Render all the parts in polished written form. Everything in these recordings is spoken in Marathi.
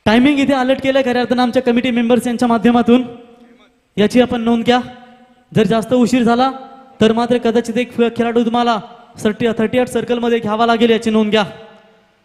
टायमिंग इथे अलर्ट केलं खऱ्या अर्थानं आमच्या कमिटी मेंबर्स यांच्या माध्यमातून, याची आपण नोंद घ्या. जर जास्त उशीर झाला तर मात्र कदाचित एक खेळाडू तुम्हाला 38 सर्कलमध्ये घ्यावा लागेल, याची नोंद घ्या.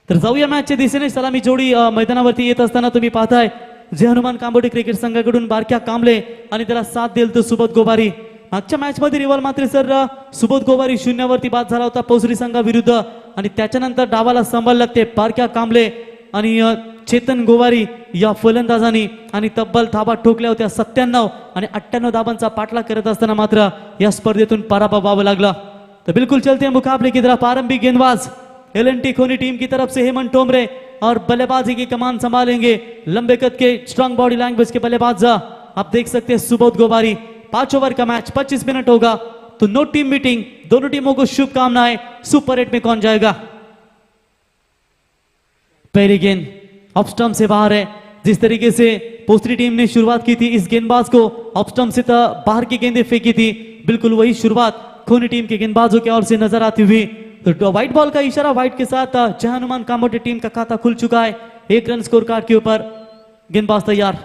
तर जाऊया मॅचच्या दिशेने. सलामी जोडी मैदानावरती येत असताना तुम्ही पाहताय जे हनुमान कांबोटे क्रिकेट संघाकडून बारक्या कांबळे आणि त्याला साथ देईल तो सुबोध गोवारी. मागच्या मॅच मध्ये रिव्हॉल मात्र सर सुबोध गोवारी 0 वरती बाद झाला होता पोसरी संघाविरुद्ध, आणि त्याच्यानंतर डावाला सांभाळ लागते बारक्या कांबळे आणि चेतन गोवारी या फलंदाजांनी, आणि तब्बल धाबा ठोकल्या होत्या 97 आणि 98 धाबांचा पाठलाग करत असताना मात्र या स्पर्धेतून पराभव व्हावा लागला. तो बिल्कुल चलते हैं मुकाबले की तरफ. आरंभिक गेंदबाज एलएनटी खोनी टीम की तरफ से हेमंत टोमरे और बल्लेबाजी की कमान संभालेंगे लंबे कद के स्ट्रांग बॉडी लैंग्वेज के बल्लेबाज आप देख सकते हैं सुबोध गोवारी. 5 ओवर का मैच 25 मिनट होगा, तो नो टीम मीटिंग. दोनों टीमों को शुभकामनाएं. सुपर 8 में कौन जाएगा? पहली गेंद ऑफ स्टंप से बाहर है. जिस तरीके से पोस्टरी टीम ने शुरुआत की थी इस गेंदबाज को ऑफ स्टंप से बाहर की गेंदें फेंकी थी, बिल्कुल वही शुरुआत खोनी टीम के गेंदबाजों की ओर से नजर आती हुई. तो व्हाइट बॉल का इशारा व्हाइट के साथ जय हनुमान कांबोटे टीम का खाता खुल चुका है. 1 रन स्कोर कार्ड के ऊपर. गेंदबाज तैयार.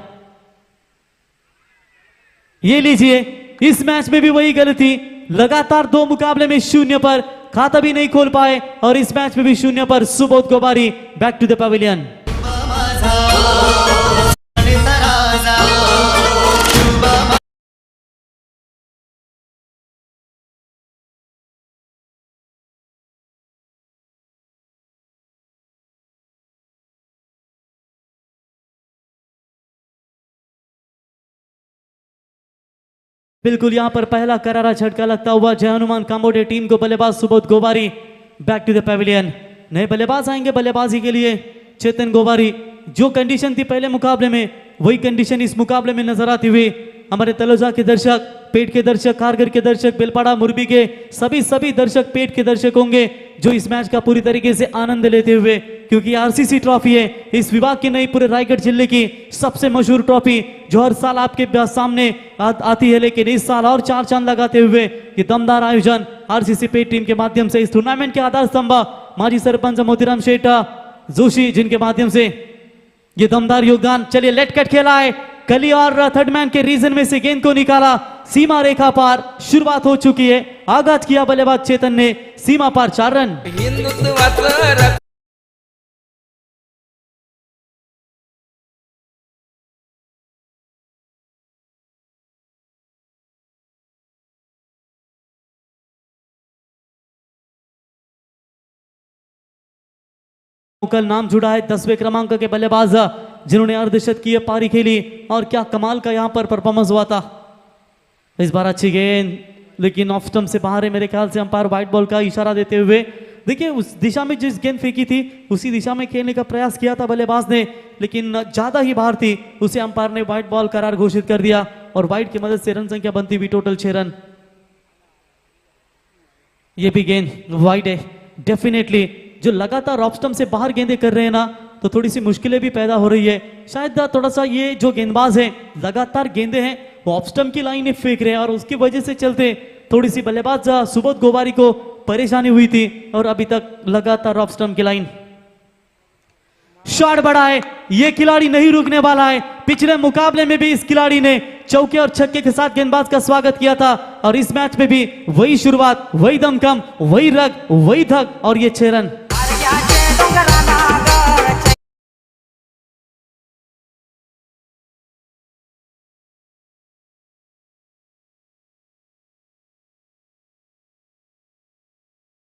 ये लीजिए, इस मैच में भी वही गलती. लगातार 2 मुकाबले में 0 पर, खाता भी नहीं खोल पाए, और इस मैच में भी 0 पर. Subodh Gowari back to the pavilion. बिल्कुल यहां पर पहला करारा झटका लगता हुआ जय हनुमान कांबोटे टीम को. बल्लेबाज Subodh Gowari back to the pavilion. नए बल्लेबाज आएंगे बल्लेबाजी के लिए. चेतन गोवारी, जो कंडीशन थी पहले मुकाबले में वही कंडीशन इस मुकाबले में नजर आती हुई. हमारे तलोजा के दर्शक, पेट के दर्शक, खारगर के दर्शक, बेलपाड़ा मुरबी के सभी दर्शक पेट के दर्शक होंगे जो इस मैच का पूरी तरीके से आनंद लेते हुए, क्योंकि आरसीसी ट्रॉफी है इस विभाग की नहीं पूरे रायगढ़ जिले की सबसे मशहूर ट्रॉफी जो हर साल आपके सामने आती है, लेकिन इस साल और 4 चांद लगाते हुए ये दमदार आयोजन आरसीसी पेट टीम के माध्यम से इस टूर्नामेंट के आधार स्तंभ माजी सरपंच मोतीराम शेठ जोशी जिनके माध्यम से ये दमदार योगदान. चलिए लेट कट खेला है. कली और थर्ड मैन के रीजन में से गेंद को निकाला सीमा रेखा पार. शुरुआत हो चुकी है. आगाज किया बल्लेबाज चेतन ने. सीमा पार 4 रन. कल नाम जुड़ा है 10वें क्रमांक के बल्लेबाज जिन्होंने अर्धशतकीय पारी खेली, और क्या कमाल का यहां पर परफॉर्मेंस हुआ था. इस बार अच्छी गेंद, लेकिन ऑफ स्टंप से बाहर है. मेरे ख्याल से अंपायर व्हाइट बॉल का इशारा देते हुए, देखिए उस दिशा में जिस गेंद फेंकी थी उसी दिशा में खेलने का प्रयास किया था बल्लेबाज ने, लेकिन ज्यादा ही बाहर थी. उसे अंपायर ने व्हाइट बॉल करार घोषित कर दिया, और व्हाइट की मदद से रन संख्या बनती हुई टोटल 6 रन. ये भी गेंद व्हाइट है. डेफिनेटली जो लगातार ऑफ स्टंप से बाहर गेंदें कर रहे हैं ना, तो थोड़ी सी मुश्किलें भी पैदा हो रही है. शायद थोड़ा सा ये जो गेंदबाज हैं लगातार गेंदें हैं वो ऑफ स्टंप की लाइन फेंक रहे हैं, और उसकी वजह से चलते थोड़ी सी बल्लेबाज सुबोध गोवारी को परेशानी हुई थी, और अभी तक लगातार ऑफ स्टंप की लाइन. शॉट बड़ा है. ये खिलाड़ी नहीं रुकने वाला है. पिछले मुकाबले में भी इस खिलाड़ी ने चौके और छक्के के साथ गेंदबाज का स्वागत किया था, और इस मैच में भी वही शुरुआत, वही दमखम, वही रग, वही धक, और ये 6 रन.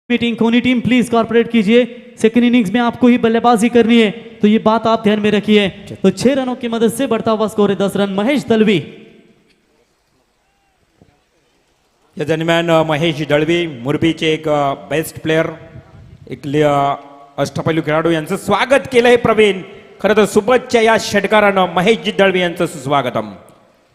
मीटिंग खोनी टीम प्लीज कॉर्पोरेट कीजिए. सेकंड इनिंग्स में आपको ही बल्लेबाजी करनी है, तो ये बात आप ध्यान में रखिए. तो 6 रनों की मदद से बढ़ता हुआ स्कोर है 10 रन. महेश दलवी. या दरम्यान महेश दळवी मुरबीचे एक बेस्ट प्लेयर, एक अष्टपैलू खेळाडू यांचं स्वागत केलंय प्रवीण. खरं तर सुबोधच्या या षटकारानं महेश दळवी यांचं सुस्वागतम.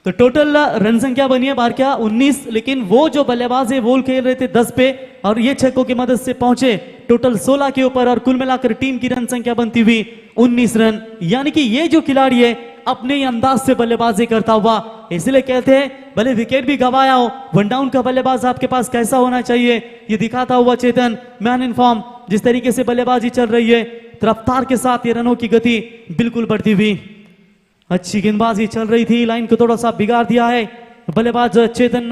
तो टोटल रन संख्या बनी है बारक्या 19, लेकिन वो जो बल्लेबाज है वो खेल रहे थे 10 पे, और ये छक्कों की मदद से पहुंचे टोटल 16 के ऊपर, और कुल मिलाकर टीम की रन संख्या बनती हुई 19 रन. यानी कि ये जो खिलाड़ी है अपने ही अंदाज से बल्लेबाजी करता हुआ, इसलिए कहते हैं भले विकेट भी गवाया हो, वन डाउन का बल्लेबाज आपके पास कैसा होना चाहिए ये दिखाता हुआ चेतन मैन इन फॉर्म. जिस तरीके से बल्लेबाजी चल रही है रफ्तार के साथ ये रनों की गति बिल्कुल बढ़ती हुई। अच्छी गेंदबाजी चल रही थी, लाइन को थोड़ा सा बिगाड़ दिया है बल्लेबाज चेतन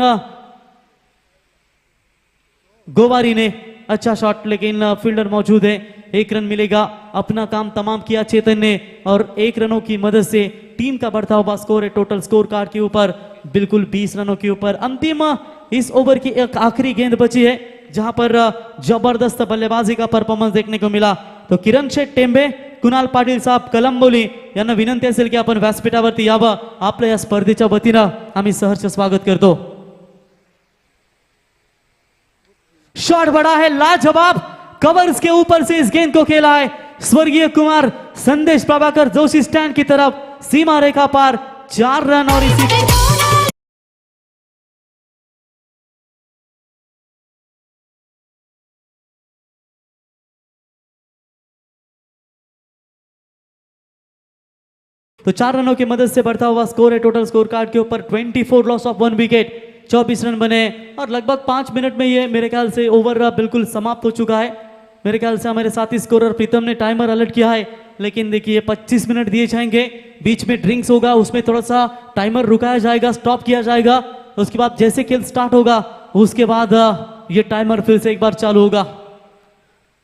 गोवारी ने। अच्छा शॉट, लेकिन फील्डर मौजूद है, 1 रन मिलेगा। अपना काम तमाम किया चेतन ने और 1 रनों की मदद से टीम का बढ़ता हुआ स्कोर है टोटल स्कोर कार्ड के ऊपर बिल्कुल 20 रनों के ऊपर। अंतिम इस ओवर की एक आखिरी गेंद बची है जहां पर जबरदस्त बल्लेबाजी का परफॉर्मन्स देखने को मिला। तो किरण शेट टेंबे, कुणाल पाटील साहेब कलंबोली यांना विनंती असेल की आपण व्यासपीठावरती यावं, आपल्या या स्पर्धेच्या वतीनं आम्ही सहर्ष स्वागत करतो। शॉट बड़ा है, लाजवाब, कवर्स के ऊपर से इस गेंद को खेला है स्वर्गीय कुमार संदेश प्रभाकर जोशी स्टैंड की तरफ, सीमा रेखा पार, 4 रन। और इसी तो 4 रनों की मदद से बढ़ता हुआ स्कोर है टोटल स्कोर कार्ड के ऊपर 24 लॉस ऑफ 1 विकेट, 24 रन बने। और लगभग 5 मिनट में ये मेरे ख्याल से ओवर बिल्कुल समाप्त हो चुका है। मेरे ख्याल से हमारे साथी स्कोरर प्रीतम ने टाइमर अलर्ट किया है, लेकिन देखिए 25 मिनट दिए जाएंगे, बीच में ड्रिंक्स होगा, उसमें थोड़ा सा टाइमर रुकाया जाएगा, स्टॉप किया जाएगा। उसके बाद जैसे खेल स्टार्ट होगा उसके बाद ये टाइमर फिर से एक बार चालू होगा।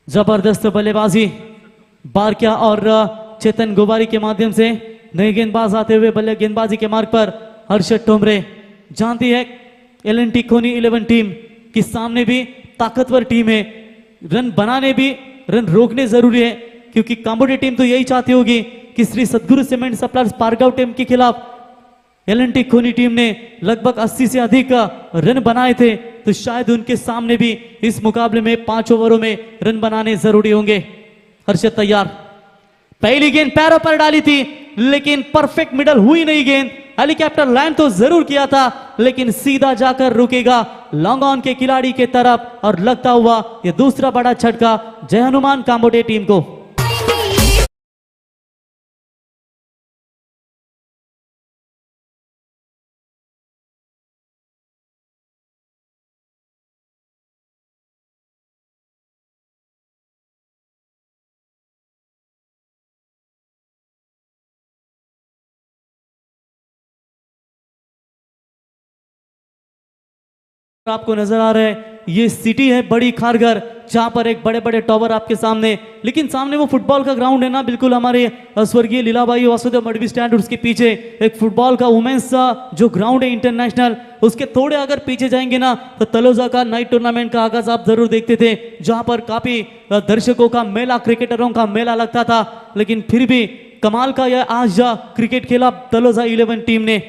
जबरदस्त बल्लेबाजी बारकिया और चेतन गोवारी के माध्यम से नए गेंदबाज आते हुए बल्ले गेंदबाजी के मार्ग पर हर्षद टोमरे। जानती है एल&टी खोनी 11 टीम कि सामने भी ताकतवर टीम है, रन बनाने भी रन रोकने जरूरी है, क्योंकि कांबोडिया टीम तो यही चाहती होगी कि श्री सदगुरु सीमेंट सप्लायर्स पारगांव टीम के खिलाफ एल&टी खोनी टीम ने लगभग 80 से अधिक रन बनाए थे, तो शायद उनके सामने भी इस मुकाबले में 5 ओवरों में रन बनाने जरूरी होंगे। हर्षद तैयार, पहली गेंद पैरों पर डाली थी लेकिन परफेक्ट मिडल हुई नहीं गेंद, हेलीकॉप्टर लैंड तो जरूर किया था लेकिन सीधा जाकर रुकेगा लॉन्ग ऑन के खिलाड़ी के तरफ, और लगता हुआ यह दूसरा बड़ा झटका जय हनुमान कांबोडिया टीम को। आपको नजर आ रहा है ये सिटी है बड़ी खारघर, जहां पर एक बड़े बड़े टावर आपके सामने, लेकिन सामने वो फुटबॉल का ग्राउंड है ना, बिल्कुल हमारे स्वर्गीय लीलाबाई वासुदेव मडवी स्टैंड, उसके पीछे एक फुटबॉल का वुमेन्स जो ग्राउंड है इंटरनेशनल, उसके थोड़े अगर पीछे जाएंगे ना तो तलोजा का नाइट टूर्नामेंट का आगाज आप जरूर देखते थे, जहां पर काफी दर्शकों का मेला, क्रिकेटरों का मेला लगता था। लेकिन फिर भी कमाल का यह आज क्रिकेट खेला तलोजा 11 टीम ने।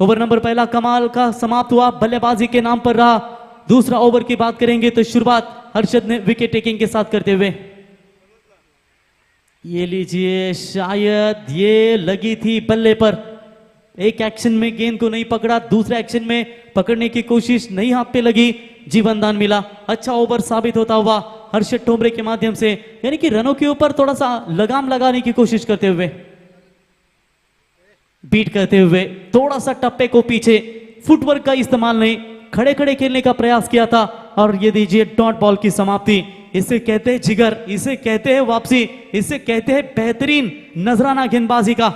ओवर नंबर पहला कमाल का समाप्त हुआ, बल्लेबाजी के नाम पर रहा। दूसरा ओवर की बात करेंगे तो शुरुआत हर्षद ने विकेट टेकिंग के साथ करते हुए। ये लीजिए, शायद ये लगी थी बल्ले पर, एक एक्शन में गेंद को नहीं पकड़ा, दूसरे एक्शन में पकड़ने की कोशिश, नहीं हाथ पे लगी, जीवन दान मिला। अच्छा ओवर साबित होता हुआ हर्षद टोमरे के माध्यम से, यानी कि रनों के ऊपर थोड़ा सा लगाम लगाने की कोशिश करते हुए, बीट करते हुए, थोड़ा सा टप्पे को पीछे, फुटवर्क का इस्तेमाल नहीं, खड़े खड़े खेलने का प्रयास किया था, और ये दीजिए डॉट बॉल की समाप्ति। इसे कहते हैं जिगर, इसे कहते हैं वापसी, इसे कहते हैं बेहतरीन नजराना गेंदबाजी का।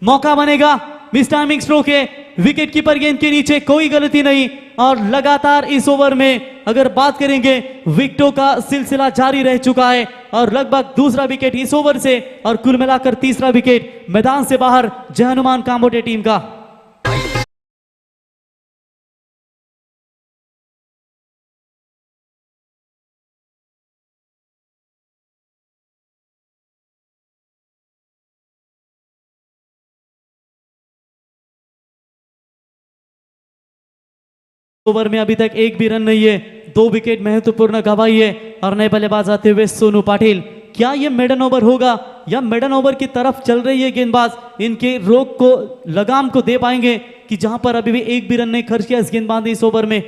मौका बनेगा, मिस टाइमिंग स्ट्रोक है, विकेट कीपर गेंद के नीचे, कोई गलती नहीं, और लगातार इस ओवर में अगर बात करेंगे विकेटों का सिलसिला जारी रह चुका है, और लगभग दूसरा विकेट इस ओवर से, और कुल मिलाकर तीसरा विकेट मैदान से बाहर जय हनुमान कांबोडिया टीम का। ओवर में अभी तक एक भी रन नहीं है, 2 विकेट महत्वपूर्ण गंवाई है, और नए बल्लेबाज आते हुए सोनू पाटिल। क्या यह मेडन ओवर होगा या मेडन ओवर की तरफ चल रही है गेंदबाज, इनके रोक को, लगाम को दे पाएंगे कि जहां पर अभी भी एक भी रन नहीं खर्च किया इस गेंदबाज ने इस ओवर में।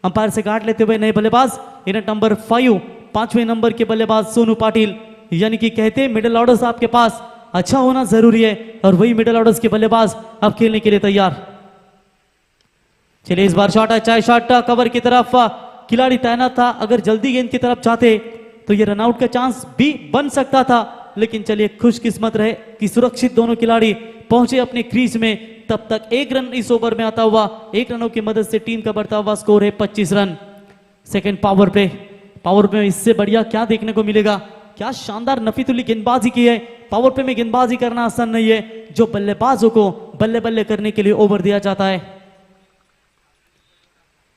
अंपायर से काट लेते हुए नए बल्लेबाज इनिंग नंबर 5, 5वें नंबर के बल्लेबाज सोनू पाटिल। यानी कि कहते हैं मिडिल ऑर्डर्स आपके पास अच्छा होना जरूरी है, और वही मिडिल ऑर्डर्स के बल्लेबाज अब खेलने के लिए तैयार। चलिए इस बार शॉट अच्छा है, शॉट कवर की तरफ खिलाड़ी तैनात था, अगर जल्दी गेंद की तरफ जाते तो ये रनआउट का चांस भी बन सकता था, लेकिन चलिए खुशकिस्मत रहे कि सुरक्षित दोनों खिलाड़ी पहुंचे अपने क्रीज में। तब तक एक रन इस ओवर में आता हुआ, 1 रनों की मदद से टीम का बढ़ता हुआ स्कोर है 25 रन। सेकंड पावर प्ले में इससे बढ़िया क्या देखने को मिलेगा? क्या शानदार नफीतुल्ली गेंदबाजी की है। पावर प्ले में गेंदबाजी करना आसान नहीं है, जो बल्लेबाजों को बल्ले बल्ले करने के लिए ओवर दिया जाता है।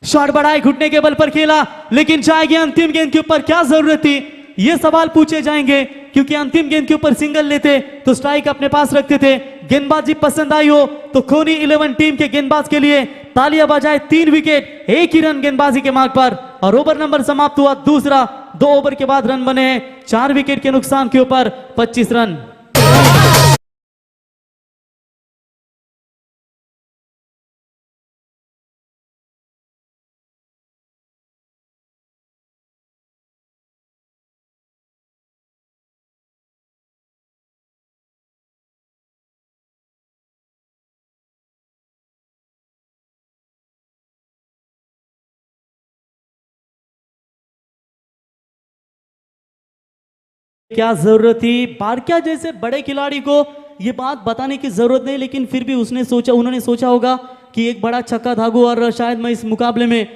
शॉट बढ़ाए, घुटने के बल पर खेला, लेकिन जाएगी अंतिम गेंद के ऊपर, क्या जरूरत थी? ये सवाल पूछे जाएंगे, क्योंकि अंतिम गेंद के ऊपर सिंगल लेते तो स्ट्राइक अपने पास रखते थे। गेंदबाजी पसंद आई हो तो खोनी 11 टीम के गेंदबाज के लिए तालियां बजाए। 3 विकेट, 1 ही रन गेंदबाजी के मार्ग पर, और ओवर नंबर समाप्त हुआ दूसरा। 2 ओवर के बाद रन बने हैं 4 विकेट के नुकसान के ऊपर 25 रन। क्या जरूरत थी? बारकिया जैसे बड़े खिलाड़ी को ये बात बताने की जरूरत नहीं, लेकिन फिर भी उन्होंने सोचा होगा कि एक बड़ा छक्का धागू और शायद मैं इस मुकाबले में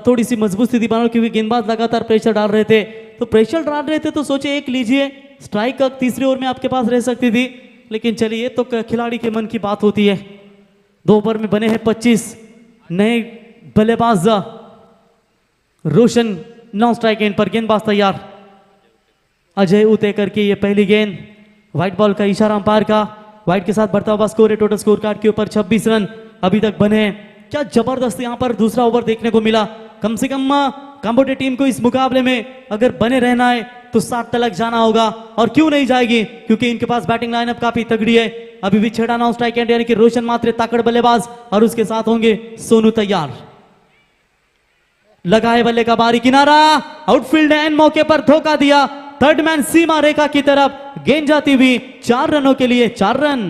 थोड़ी सी मजबूत स्थिति बनाऊं, क्योंकि गेंदबाज लगातार प्रेशर डाल रहे थे। तो सोचे एक लीजिए, स्ट्राइक का तीसरे ओवर में आपके पास रह सकती थी, लेकिन चलिए ये तो खिलाड़ी के मन की बात होती है। 2 ओवर में बने हैं 25 नए बल्लेबाज। रोशन नॉन स्ट्राइक एंड पर, गेंदबाज तैयार। अजय उतेकर की ये पहली गेंद, व्हाइट बॉल का इशारा अंपायर का। व्हाइट के साथ बढ़ता हुआ स्कोर है, टोटल स्कोर कार्ड के ऊपर 26 रन अभी तक बने हैं। क्या जबरदस्त यहां पर दूसरा ओवर देखने को मिला। कम से कम काम्बोडिया टीम को इस मुकाबले में अगर बने रहना है तो 60 तक जाना होगा, और क्यों नहीं जाएगी, क्योंकि इनके पास बैटिंग लाइनअप काफी तगड़ी है। अभी भी छेड़ा नॉन स्ट्राइक एंड, यानी कि रोशन मात्रे ताकड़ बल्लेबाज, और उसके साथ होंगे सोनू तैयार। लगाए बल्ले का बारी किनारा, आउटफील्ड एंड मौके पर धोखा दिया। थर्ड मैन सीमा रेखा की तरफ गेंद जाती हुई 4 रनों के लिए 4 रन।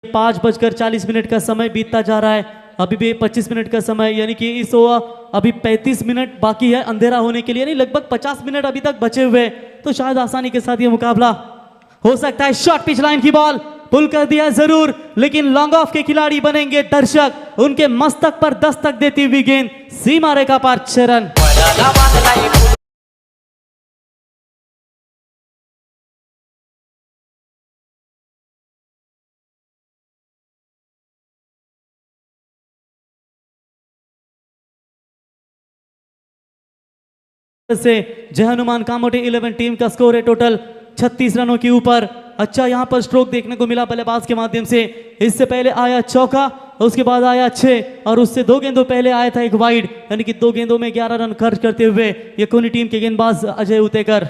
पांच बजकर 40 मिनट का समय बीतता जा रहा है। अभी भी 25 मिनट का समय, यानी कि इस ओवर अभी 35 मिनट बाकी है अंधेरा होने के लिए, यानी लगभग 50 मिनट अभी तक बचे हुए, तो शायद आसानी के साथ ये मुकाबला हो सकता है। शॉर्ट पिच लाइन की बॉल पुल कर दिया जरूर, लेकिन लॉन्ग ऑफ के खिलाड़ी बनेंगे दर्शक। उनके मस्तक पर दस्तक देती हुई गेंद सीमा रेखा पार 6 रन। से जय हनुमान कामोटे 11 टीम का स्कोर है टोटल 36 रनों के ऊपर। अच्छा यहां पर स्ट्रोक देखने को मिला बल्लेबाज के माध्यम से। इससे पहले आया चौका, उसके बाद आया 6, और उससे 2 गेंदों पहले आया था एक वाइड, यानी कि 2 गेंदों में 11 रन खर्च करते हुए ये कोनी टीम के गेंदबाज अजय उतेकर।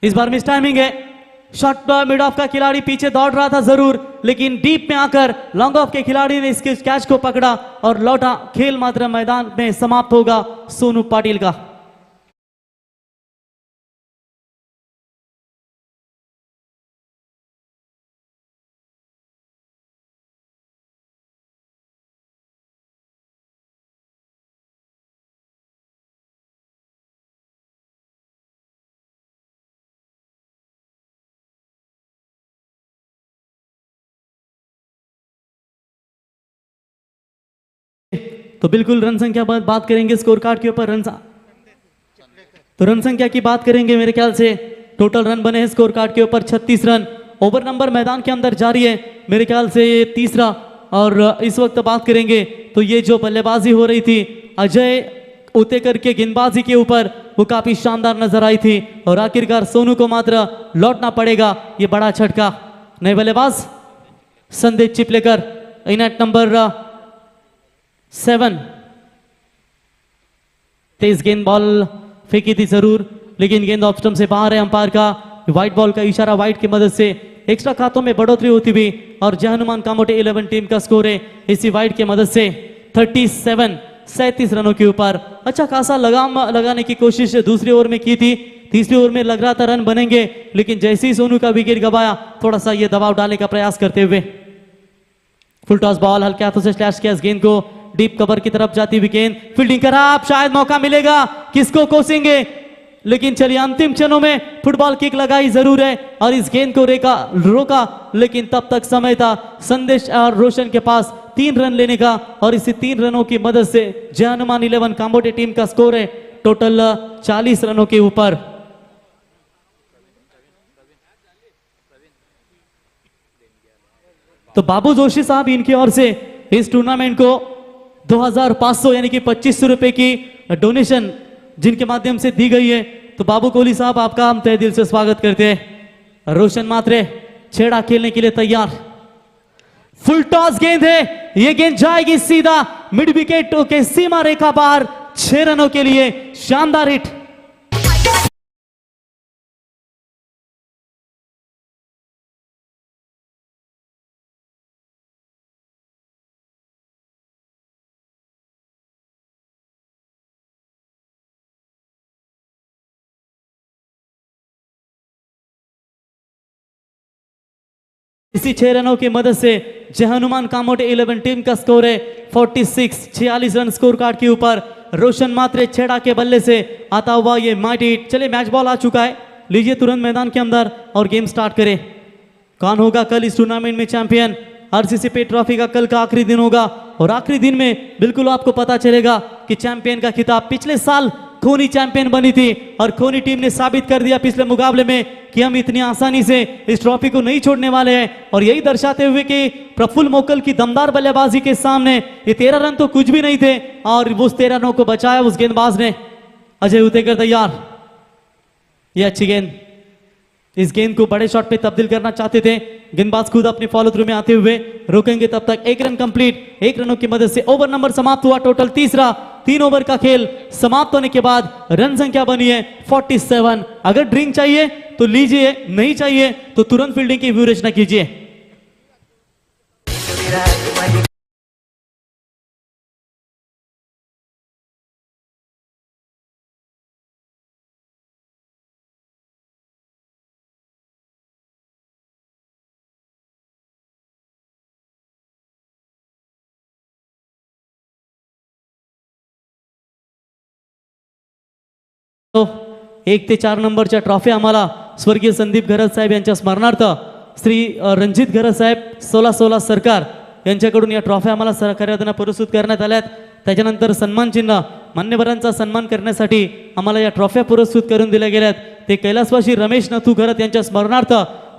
इस बार मिस टाइमिंग है। शॉट मिड ऑफ का खिलाड़ी पीछे दौड़ रहा था जरूर, लेकिन डीप में आकर लॉन्ग ऑफ के खिलाड़ी ने इसके कैच को पकड़ा और लौटा। खेल मात्र मैदान में समाप्त होगा सोनू पाटिल का। तो बिल्कुल रन संख्या बात करेंगे स्कोर कार्ड के ऊपर। रन संख्या की बात करेंगे, मेरे ख्याल से टोटल रन बने हैं स्कोर कार्ड के ऊपर 36 रन। ओवर नंबर मैदान के अंदर जारी है, मेरे ख्याल से ये तीसरा। और इस वक्त बात करेंगे तो ये जो बल्लेबाजी हो रही थी अजय उतेकर के गेंदबाजी के ऊपर, वो काफी शानदार नजर आई थी, और आखिरकार सोनू को मात्र लौटना पड़ेगा ये बड़ा झटका। नए बल्लेबाज संदीप चिपलेकर, इन एट नंबर 7। तेज गेंद बॉल फेंकी थी जरूर, लेकिन गेंद ऑफ स्टंप से बाहर है। अंपायर का व्हाइट बॉल का इशारा, व्हाइट की मदद से एक्स्ट्रा खातों में बढ़ोतरी होती हुई, और जय हनुमान कामोटे 11 टीम का स्कोर है इसी व्हाइट की मदद से 37 रनों के ऊपर। अच्छा खासा लगाम लगाने की कोशिश दूसरी ओवर में की थी, तीसरी ओवर में लग रहा था रन बनेंगे, लेकिन जैसे ही सोनू का विकेट गवाया थोड़ा सा ये दबाव डालने का प्रयास करते हुए फुल टॉस बॉल हल्के हाथों से स्लैश किया, इस गेंद को डीप कवर की तरफ जाती हुई गेंद, फील्डिंग खराब, शायद मौका मिलेगा, किसको कोसेंगे, लेकिन चलिए अंतिम क्षणों में फुटबॉल किक लगाई जरूर है और इस गेंद को रोका, लेकिन तब तक समय था संदेश और रोशन के पास 3 रन लेने का और इसी 3 रनों की मदद से जय हनुमान 11 कांबोटे टीम का स्कोर है टोटल 40 रनों के ऊपर। तो बाबू जोशी साहब इनकी ओर से इस टूर्नामेंट को 2500 यानी कि 2500 रुपए की डोनेशन जिनके माध्यम से दी गई है, तो बाबू कोहली साहब आपका हम तहे दिल से स्वागत करते हैं। रोशन मात्रे छेड़ा खेलने के लिए तैयार, फुल टॉस गेंद है, ये गेंद जाएगी सीधा मिड विकेट के सीमा रेखा पार, 6 रनों के लिए शानदार हिट। इसी 6 रनों की मदद से जय हनुमान कामोटे 11 टीम का स्कोर है 46 रन स्कोर कार्ड के ऊपर। रोशन मात्रे छेड़ा के बल्ले से आता हुआ ये माइट हिट। चले मैच बॉल आ चुका है, लीजिए तुरंत मैदान के अंदर और गेम स्टार्ट करें। कौन होगा कल इस टूर्नामेंट में चैंपियन? आरसीसी पे ट्रॉफी का कल का आखिरी दिन होगा और आखिरी दिन में बिल्कुल आपको पता चलेगा कि चैंपियन का खिताब पिछले साल खोनी चैंपियन बनी थी और खोनी टीम ने साबित कर दिया पिछले मुकाबले में कि हम इतनी आसानी से इस ट्रॉफी को नहीं छोड़ने वाले हैं, और यही दर्शाते हुए कि प्रफुल्ल मोकल की दमदार बल्लेबाजी के सामने ये 13 रन तो कुछ भी नहीं थे और उस 13 रनों को बचाया उस गेंदबाज ने। अजय उतेकर तैयार, ये अच्छी गेंद, इस गेंद को बड़े शॉट पे तब्दील करना चाहते थे, गेंदबाज खुद अपने फॉलो थ्रू में आते हुए रोकेंगे, तब तक 1 रन कंप्लीट। 1 रनों की मदद से ओवर नंबर समाप्त हुआ, टोटल तीसरा। 3 ओवर का खेल समाप्त होने के बाद रन संख्या बनी है 47। अगर ड्रिंक चाहिए तो लीजिए, नहीं चाहिए तो तुरंत फील्डिंग की व्यूरेचना कीजिए। तो 1 ते 4 नंबरच्या ट्रॉफी आम्हाला स्वर्गीय संदीप घरत साहेब यांच्या स्मरणार्थ श्री रणजित घरत साहेब 16 सरकार यांच्याकडून या ट्रॉफी आम्हाला सहकार्यार्थी पुरस्कृत करण्यात आल्यात। त्याच्यानंतर सन्मान चिन्ह मान्यवरांचा सन्मान करण्यासाठी आम्हाला या ट्रॉफ्या पुरस्कृत करून दिल्या गेल्यात। ते कैलासवासी रमेश नथू घरत यांच्या स्मरणार्थ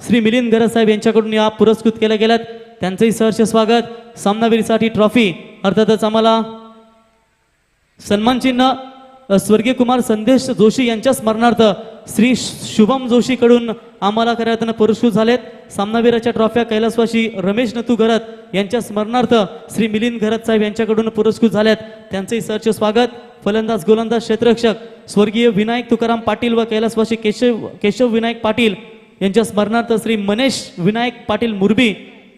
श्री मिलिंद घरत साहेब यांच्याकडून या पुरस्कृत केल्या गेल्यात, त्यांचंही सहर्ष स्वागत। सामनावीरसाठी ट्रॉफी अर्थातच आम्हाला सन्मान चिन्ह स्वर्गीय कुमार संदेश जोशी यांच्या स्मरणार्थ श्री शुभम जोशी कडून आम्हाला खऱ्या पुरस्कृत झालेत। सामनावीराच्या ट्रॉफ्या कैलासवासी रमेश नथू घरत यांच्या स्मरणार्थ श्री मिलिंद घरत साहेब यांच्याकडून पुरस्कृत झाल्यात, त्यांचंही सहर्ष स्वागत। फलंदाज गोलंदाज क्षेत्ररक्षक स्वर्गीय विनायक तुकाराम पाटील व कैलासवासी केशव विनायक पाटील यांच्या स्मरणार्थ श्री मनेश विनायक पाटील मुरबी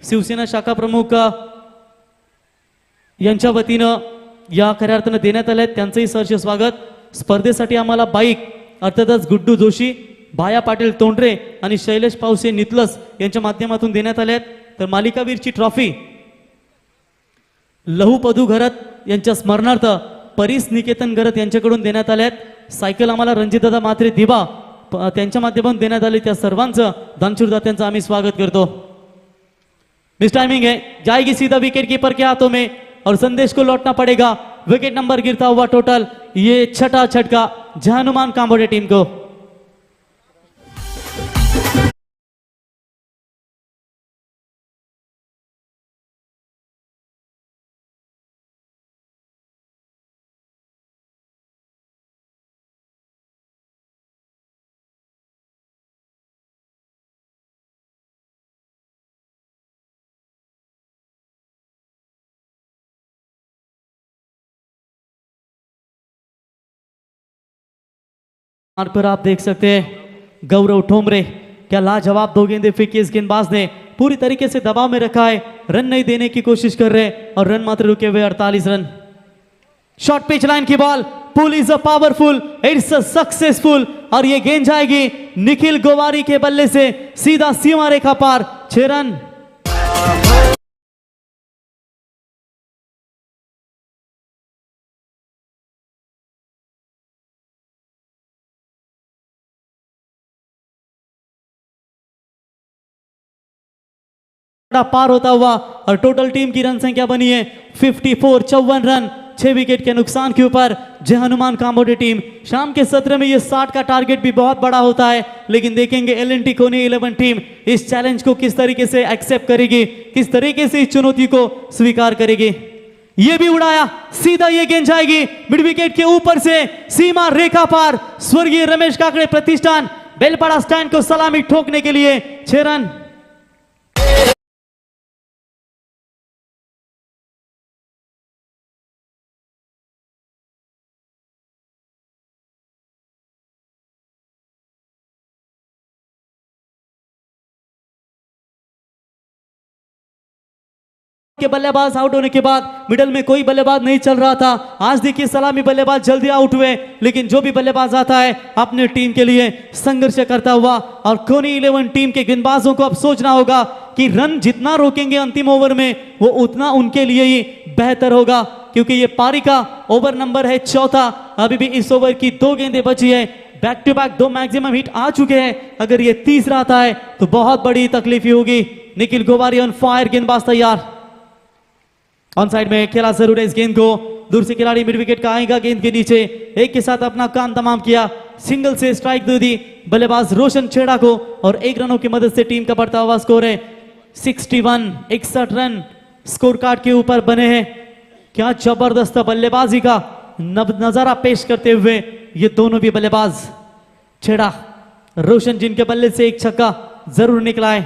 शिवसेना शाखा प्रमुख यांच्या वतीनं या खऱ्या अर्थानं देण्यात आले, त्यांचंही सहर्ष स्वागत। स्पर्धेसाठी आम्हाला बाईक अर्थातच गुड्डू जोशी, भाया पाटील तोंडरे आणि शैलेश पावसे नितलस यांच्या माध्यमातून देण्यात आले आहेत। तर मालिकावीरची ट्रॉफी लहू पदू घरत यांच्या स्मरणार्थ परीस निकेतन घरत यांच्याकडून देण्यात आले आहेत। सायकल आम्हाला रणजितदादा मात्रे दिबा त्यांच्या माध्यमातून देण्यात आले, त्या सर्वांचं दानशूरदात्यांचं आम्ही स्वागत करतो। मिस टाइमिंग है, जाएगी सीधा विकेट कीपर के हाथों में और संदेश को लौटना पड़ेगा। विकेट नंबर गिरता हुआ टोटल ये 6ठा झटका जय हनुमान कांबोटे टीम को। पर आप देख सकते हैं गौरव ठोमरे, क्या लाजवाब 2 गेंदें फेंकी इस गेंदबाज ने। पूरी तरीके से दबाव में रखा है, रन नहीं देने की कोशिश कर रहे हैं और रन मात्र रुके हुए 48 रन। शॉर्ट पिच लाइन की ball, pull is a powerful, it's a successful और ये गेंद जाएगी निखिल गोवारी के बल्ले से सीधा सीमा रेखा पार, 6 रन। पार होता हुआ और टोटल टीम की रन संख्या बनी है 54, 54 रन, 6 विकेट के नुकसान के ऊपर जय हनुमान कांबोडी टीम। शाम के सत्र में ये 60 का टारगेट भी बहुत बड़ा होता है, लेकिन देखेंगे एल&टी कोनी 11 टीम इस चैलेंज को किस तरीके से एक्सेप्ट करेगी, किस तरीके से इस चुनौती को स्वीकार करेगी। ये भी उड़ाया, सीधा ये गेंद जाएगी मिड विकेट के ऊपर से सीमा रेखा पार, स्वर्गीय रमेश काकड़े प्रतिष्ठान बेलपाड़ा स्टैंड को सलामी ठोकने के लिए 6 रन। के बल्लेबाज आउट होने के बाद मिडल में कोई बल्लेबाज नहीं चल रहा था। आज देखिए सलामी बल्लेबाज जल्दी आउट हुए, लेकिन जो भी बल्लेबाज आता है अपने टीम के लिए संघर्ष करता हुआ और कोनी 11 टीम के गेंदबाजों को अब सोचना होगा कि रन जितना रोकेंगे अंतिम ओवर में वो उतना उनके लिए ही बेहतर होगा, क्योंकि ये पारी का ओवर नंबर है 4था। अभी भी इस ओवर की 2 गेंदें बची है, back to back 2 maximum hit आ चुके हैं। अगर ये तीसरा आता है तो बहुत बड़ी तकलीफ होगी। निखिल गोवारी ऑन फायर, गेंदबाज तैयार, ऑन साइड में खेला जरूर है इस गेंद को, दूर से खिलाड़ी मिड विकेट का आएगा गेंद के नीचे, एक के साथ अपना काम तमाम किया, सिंगल से स्ट्राइक दे दी बल्लेबाज रोशन छेड़ा को और 1 रनों की मदद से टीम का बढ़ता हुआ स्कोर है 61, 61 रन स्कोर कार्ड के ऊपर बने हैं। क्या जबरदस्त बल्लेबाजी का नजारा पेश करते हुए ये दोनों भी बल्लेबाज, छेड़ा रोशन जिनके बल्ले से एक छक्का जरूर निकला है।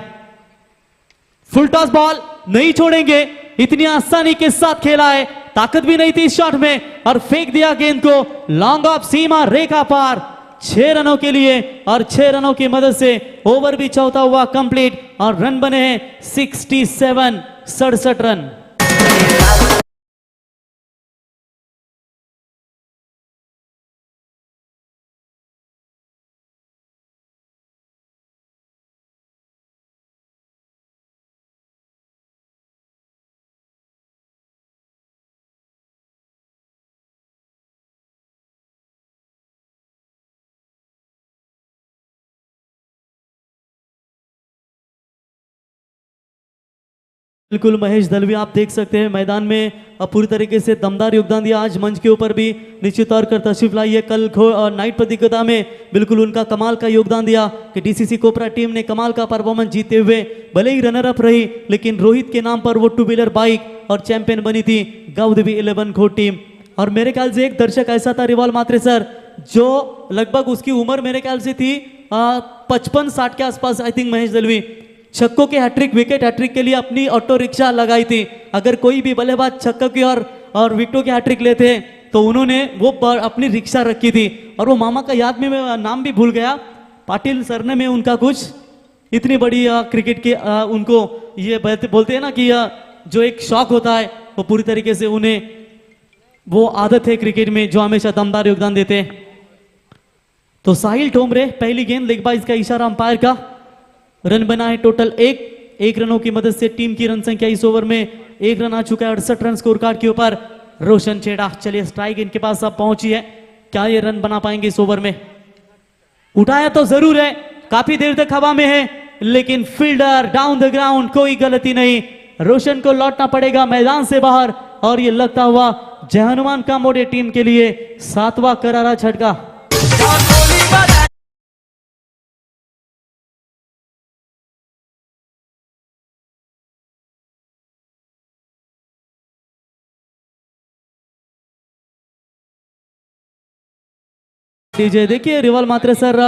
फुल टॉस बॉल नहीं छोड़ेंगे, इतनी आसानी के साथ खेला है, ताकत भी नहीं थी इस शॉट में और फेंक दिया गेंद को लॉन्ग ऑफ सीमा रेखा पार, 6 रनों के लिए और 6 रनों की मदद से ओवर भी चौथा हुआ कंप्लीट और रन बने हैं 67, 67 रन। बिल्कुल महेश दलवी आप देख सकते हैं मैदान में पूरी तरीके से दमदार योगदान दिया। आज मंच के ऊपर भी निश्चित तौर पर तशरीफ लाई है। कल नाइट प्रतियोगिता में बिल्कुल उनका कमाल का योगदान दिया कि डीसीसी कोपरा टीम ने कमाल का परफॉर्मेंस जीते हुए भले ही रनर अप रही, लेकिन रोहित के नाम पर वो 2 व्हीलर बाइक और चैंपियन बनी थी गाउदेवी 11 घोट टीम। और मेरे ख्याल से एक दर्शक ऐसा था रिवाल मात्रे सर, जो लगभग उसकी उम्र मेरे ख्याल से थी 55-60 के आसपास, आई थिंक महेश दलवी, छक्कों के हैट्रिक, विकेट हैट्रिक के लिए अपनी ऑटो रिक्शा लगाई थी। अगर कोई भी बल्लेबाज छक्कों की और विकेटों की हैट्रिक लेते तो उन्होंने वो अपनी रिक्शा रखी थी। और वो मामा का याद में मैं नाम भी भूल गया, पाटिल सरने में उनका कुछ, इतनी बड़ी क्रिकेट के उनको ये बोलते हैं ना कि जो एक शौक होता है वो पूरी तरीके से उन्हें वो आदत है क्रिकेट में जो हमेशा दमदार योगदान देते हैं। तो साहिल ठोमरे पहली गेंद, लेग बाइज का इशारा अंपायर का, रन बना है टोटल 1 रनों की मदद से टीम की रन संख्या इस ओवर में 1 रन आ चुका है 68 रन स्कोर कार्ड के ऊपर। रोशन छेड़ा, चलिए स्ट्राइक इनके पास अब पहुंची है, क्या ये रन बना पाएंगे इस ओवर में? उठाया तो जरूर है, काफी देर तक हवा में है, लेकिन फील्डर डाउन द ग्राउंड, कोई गलती नहीं, रोशन को लौटना पड़ेगा मैदान से बाहर और ये लगता हुआ जय हनुमान कांबोडिया टीम के लिए 7वां करारा झटका। डीजे देखिए रिवाल मात्रे सर,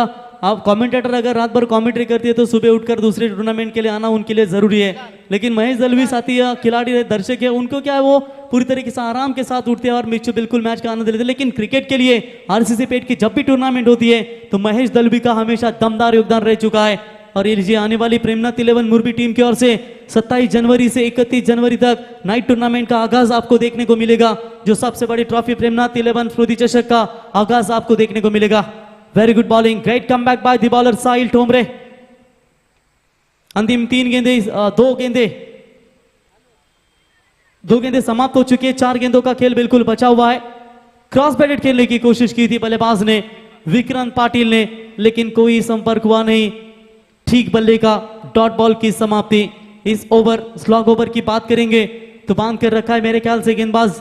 आप कमेंटेटर अगर रात भर कमेंट्री करती है तो सुबह उठकर दूसरे टूर्नामेंट के लिए आना उनके लिए जरूरी है, लेकिन महेश दलवी साथी खिलाड़ी दर्शक है, उनको क्या है वो पूरी तरीके से आराम के साथ उठते हैं और बिल्कुल मैच का आनंद लेते हैं। लेकिन क्रिकेट के लिए आरसीसी पेट की जब भी टूर्नामेंट होती है तो महेश दलवी का हमेशा दमदार योगदान रह चुका है और ये लीजिए आने वाली प्रेमनाथ 11 मुरबी टीम की ओर से 27 जनवरी से 31 जनवरी तक नाइट टूर्नामेंट का आगाज आपको देखने को मिलेगा। जो सबसे बड़ी ट्रॉफी प्रेमनाथ 11 स्मृति चषक का आगाज आपको देखने को मिलेगा। Very good bowling, great comeback by the bowler Sahil Thomare. अंतिम 3 गेंदे, 2 गेंदे समाप्त हो चुकी है। 4 गेंदों का खेल बिल्कुल बचा हुआ है। क्रॉस बैटेड खेलने की कोशिश की थी बल्लेबाज ने, विक्रांत पाटिल ने, लेकिन कोई संपर्क हुआ नहीं। ठीक बल्ले का डॉट बॉल की समाप्ति। इस ओवर स्लॉग ओवर की बात करेंगे तो बांध कर रखा है मेरे ख्याल से गेंदबाज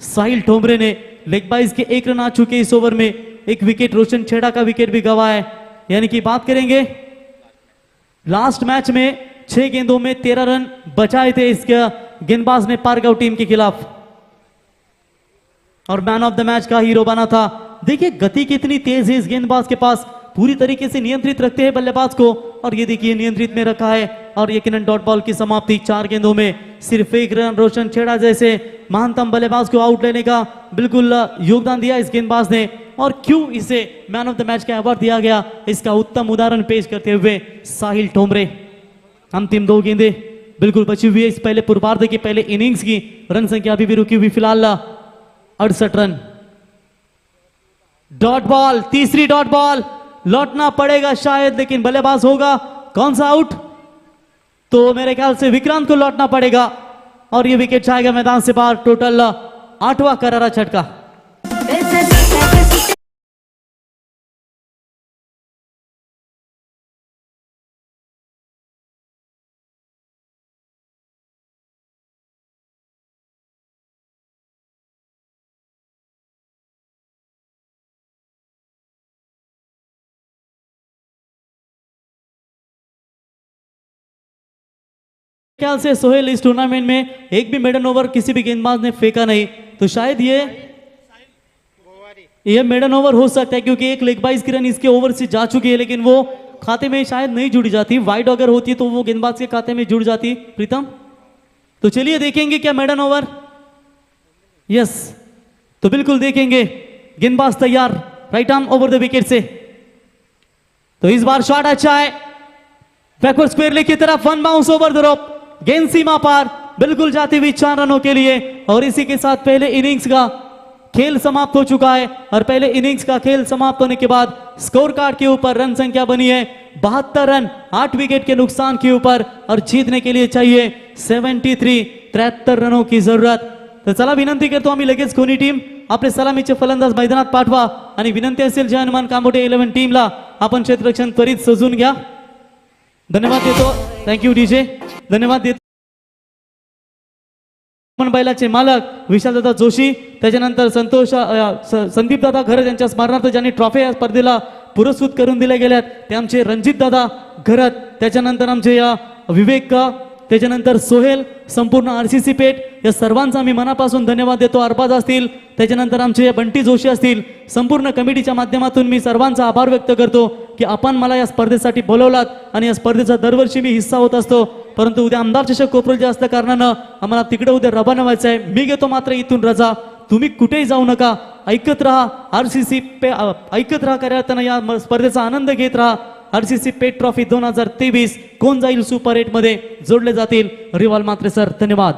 साहिल ठोमरे ने। लेग बाइज के 1 रन आ चुके इस ओवर में। 1 विकेट रोशन छेड़ा का विकेट भी गवा है। यानी कि बात करेंगे लास्ट मैच में 6 गेंदों में 13 रन बचाए थे इसके गेंदबाज ने पारगांव टीम के खिलाफ, और मैन ऑफ द मैच का हीरो बना था। देखिए गति कितनी तेज है इस गेंदबाज के पास, पूरी तरीके से नियंत्रित रखते हैं बल्लेबाज को, और ये देखिए नियंत्रित में रखा है। और यकीनन डॉट बॉल की समाप्ति। 4 गेंदों में सिर्फ 1 रन रोशन छेड़ा जैसे महानतम बल्लेबाज को आउट लेने का बिल्कुल योगदान दिया इस गेंदबाज ने। और क्यों इसे मैन ऑफ द मैच का अवार्ड दिया गया, इसका उत्तम उदाहरण पेश करते हुए साहिल ठोमरे। अंतिम 2 गेंदे बिल्कुल बची हुई है इस पहले पूर्वार्ध की पहले इनिंग्स की। रन संख्या अभी भी रुकी हुई फिलहाल 68 रन। डॉट बॉल, तीसरी डॉट बॉल, लौटना पड़ेगा शायद, लेकिन बल्लेबाज होगा कौन सा आउट? तो मेरे ख्याल से विक्रांत को लौटना पड़ेगा और ये विकेट जाएगा मैदान से बाहर। टोटल 8वां करारा झटका। ख्याल से सोहेल इस टूर्नामेंट में एक भी मेडन ओवर किसी भी गेंदबाज ने फेंका नहीं, तो शायद ये मेडन ओवर हो सकता है, क्योंकि एक लेग बाइज की रन इसके ओवर से जा चुकी है, लेकिन वो खाते में शायद नहीं जुड़ी जाती। वाइड अगर होती तो वो गेंदबाज के खाते में जुड़ जाती। प्रीतम, तो चलिए देखेंगे क्या मेडन ओवर। यस, तो बिल्कुल देखेंगे। गेंदबाज तैयार, right arm over the wicket से। तो इस बार शॉट अच्छा है, बैकवर्ड स्क्वायर लेग की तरफ, 1 बाउंस ओवर द रोप, गेंद सीमा पार, बिल्कुल जाती हुई 4 रनों के लिए। और इसी के साथ पहले इनिंग्स का खेल समाप्त हो चुका है। और पहले इनिंग्स का खेल समाप्त होने के बाद स्कोर कार्ड के ऊपर रन संख्या बनी है 72 रन, 8 विकेट के नुकसान के ऊपर, और जीतने के लिए चाहिए 73 रनों की जरूरत। तर चला विनंती करतो आम्ही लगेच कोणी टीम आपले सलामीचे फलंदाज मैदानात पाठवा, आणि विनंती असेल जय हनुमान कांबोटे 11 टीमला आपण क्षेत्ररक्षण त्वरित सजून घ्या। धन्यवाद देतो, थँक्यू डीजे, धन्यवाद देतो बैलाचे मालक विशालदादा जोशी, त्याच्यानंतर संदीप दादा घरत यांच्या स्मरणार्थ ज्यांनी ट्रॉफी या स्पर्धेला पुरस्कृत करून दिल्या गेल्यात ते आमचे रणजित दादा घरत, त्याच्यानंतर आमचे विवेक, त्याच्यानंतर सोहेल, संपूर्ण आरसीसी पेठ, या सर्वांचा मी मनापासून धन्यवाद देतो। अरबाज असतील, त्याच्यानंतर आमचे बंटी जोशी असतील, संपूर्ण कमिटीच्या माध्यमातून मी सर्वांचा आभार व्यक्त करतो की आपण मला या स्पर्धेसाठी बोलवलात, आणि या स्पर्धेचा दरवर्षी मी हिस्सा होत असतो। परंतु उद्या आमदार चषक कोपरलच्या असल्या कारणानं आम्हाला तिकडे उद्या रवाना व्हायचं आहे। मी घेतो मात्र इथून रजा, तुम्ही कुठेही जाऊ नका, ऐकत राहा आरसीसी ऐकत राहा कार्यरताना या स्पर्धेचा आनंद घेत राहा। आरसीसी पेट ट्रॉफी 2023 कोण जाईल सुपर 8 मध्ये जोडले जातील रिवाल मात्रे सर, धन्यवाद।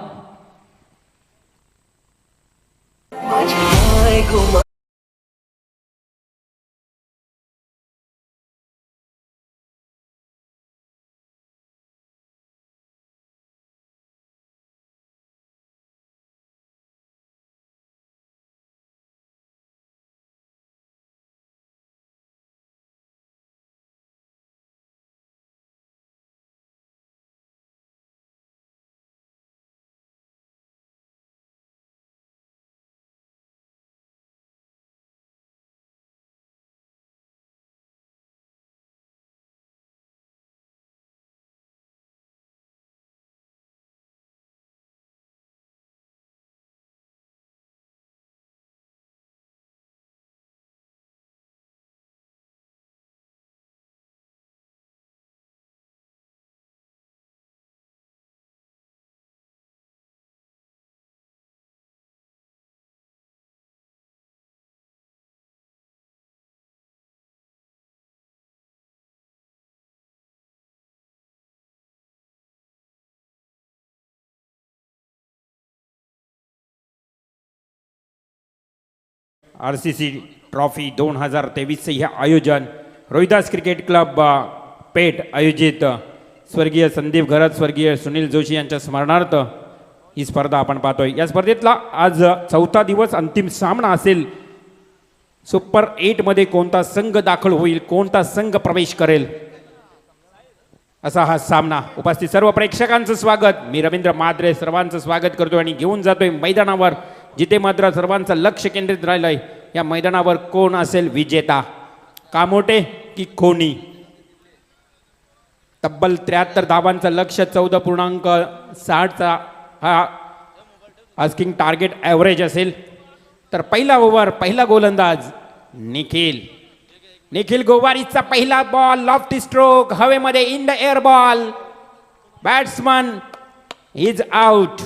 RCC ट्रॉफी 2023 हे आयोजन रोहिदास क्रिकेट क्लब पेठ आयोजित स्वर्गीय संदीप घरत स्वर्गीय सुनील जोशी यांच्या स्मरणार्थ ही स्पर्धा आपण पाहतोय. या स्पर्धेतला आज चौथा दिवस अंतिम सामना असेल. सुपर 8 मध्ये कोणता संघ दाखल होईल, कोणता संघ प्रवेश करेल, असा हा सामना. उपस्थित सर्व प्रेक्षकांचं स्वागत. मी रवींद्र माद्रे सर्वांचं स्वागत करतोय आणि घेऊन जातोय मैदानावर, जिथे मात्र सर्वांचं लक्ष केंद्रित राहिलंय. या मैदानावर कोण असेल विजेता, कामोटे की कोणी. तब्बल 73 धावांचं लक्ष, 14.60चा हा आस्किंग टार्गेट ॲव्हरेज असेल. तर पहिला ओव्हर, पहिला गोलंदाज निखिल गोवारीचा पहिला बॉल, लॉफ्टी स्ट्रोक हवेमध्ये, in the air ball, batsman is out.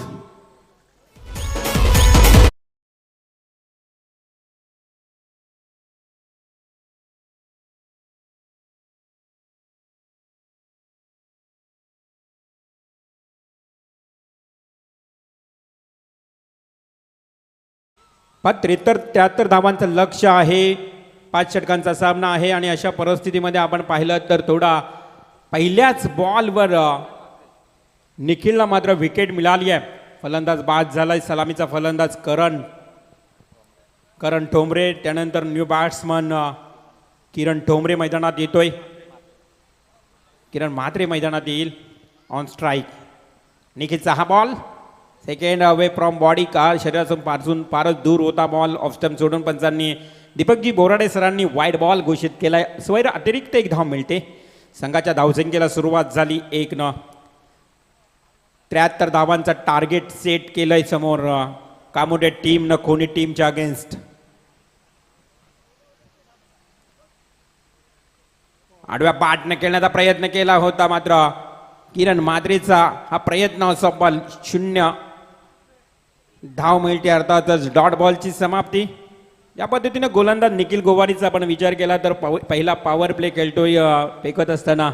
पण 73 धावांचं लक्ष आहे. 5 षटकांचा सामना आहे आणि अशा परिस्थितीमध्ये आपण पाहिलं तर थोडा पहिल्याच बॉलवर निखिलला मात्र विकेट मिळाली आहे. फलंदाज बाद झालाय. सलामीचा फलंदाज करण ठोंबरे, त्यानंतर न्यू बॅट्समन किरण ठोंबरे मैदानात येतोय. किरण म्हात्रे मैदानात येईल. ऑन स्ट्राईक निखिलचा हा ball, second away from body का शरीरापासून फारच दूर होता बॉल. ऑफ स्टंप सोडून पंचांनी दीपकजी बोराडे सरांनी वाईड बॉल घोषित केलाय. स्वैर अतिरिक्त 1 धाव मिळते. संघाच्या धावसंख्येला सुरुवात झाली 1 73 धावांचा टार्गेट सेट केलंय समोर कामोडे टीम न कोणी टीमच्या अगेन्स्ट. आडव्या बॅटने खेळण्याचा प्रयत्न केला होता, मात्र किरण माद्रेचा हा प्रयत्न सफल. 0 धाव मिळते, अर्थातच डॉट बॉलची समाप्ती. या पद्धतीने गोलंदाज निखिल गोवारीचा आपण विचार केला तर पहिला पॉवर प्ले खेळतोय. फेकत असताना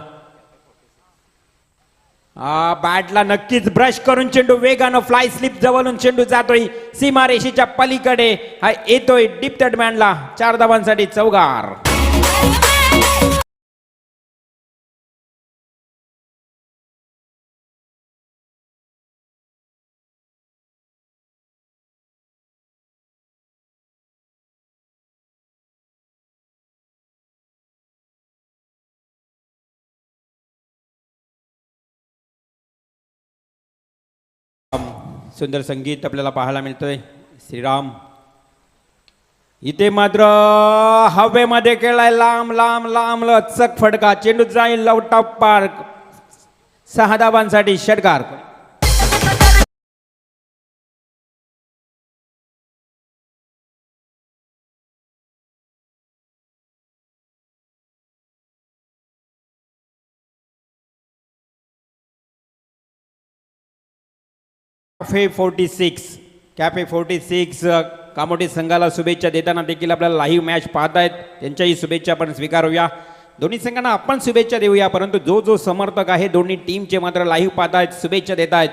बॅटला नक्कीच ब्रश करून चेंडू वेगानं फ्लाय स्लिप जवळून चेंडू जातोय सीमारेषेच्या पलीकडे. हा येतोय डीप तटमॅनला. 4 धावांसाठी चौकार. सुंदर संगीत आपल्याला पाहायला मिळतोय. श्रीराम इथे मात्र हवेमध्ये खेळाय लांब लांब लांब लचक फटका. चेंडू जाईल आउट ऑफ पार्क. 6 धावांसाठी षटकार. कॅफे 46 कामोटी संघाला शुभेच्छा देताना देखील आपल्याला लाईव्ह मॅच पाहतायत. त्यांच्याही शुभेच्छा आपण स्वीकारूया. दोन्ही संघांना आपण शुभेच्छा देऊया, परंतु जो समर्थक आहे दोन्ही टीमचे मात्र लाईव्ह पाहतायत, शुभेच्छा देत आहेत.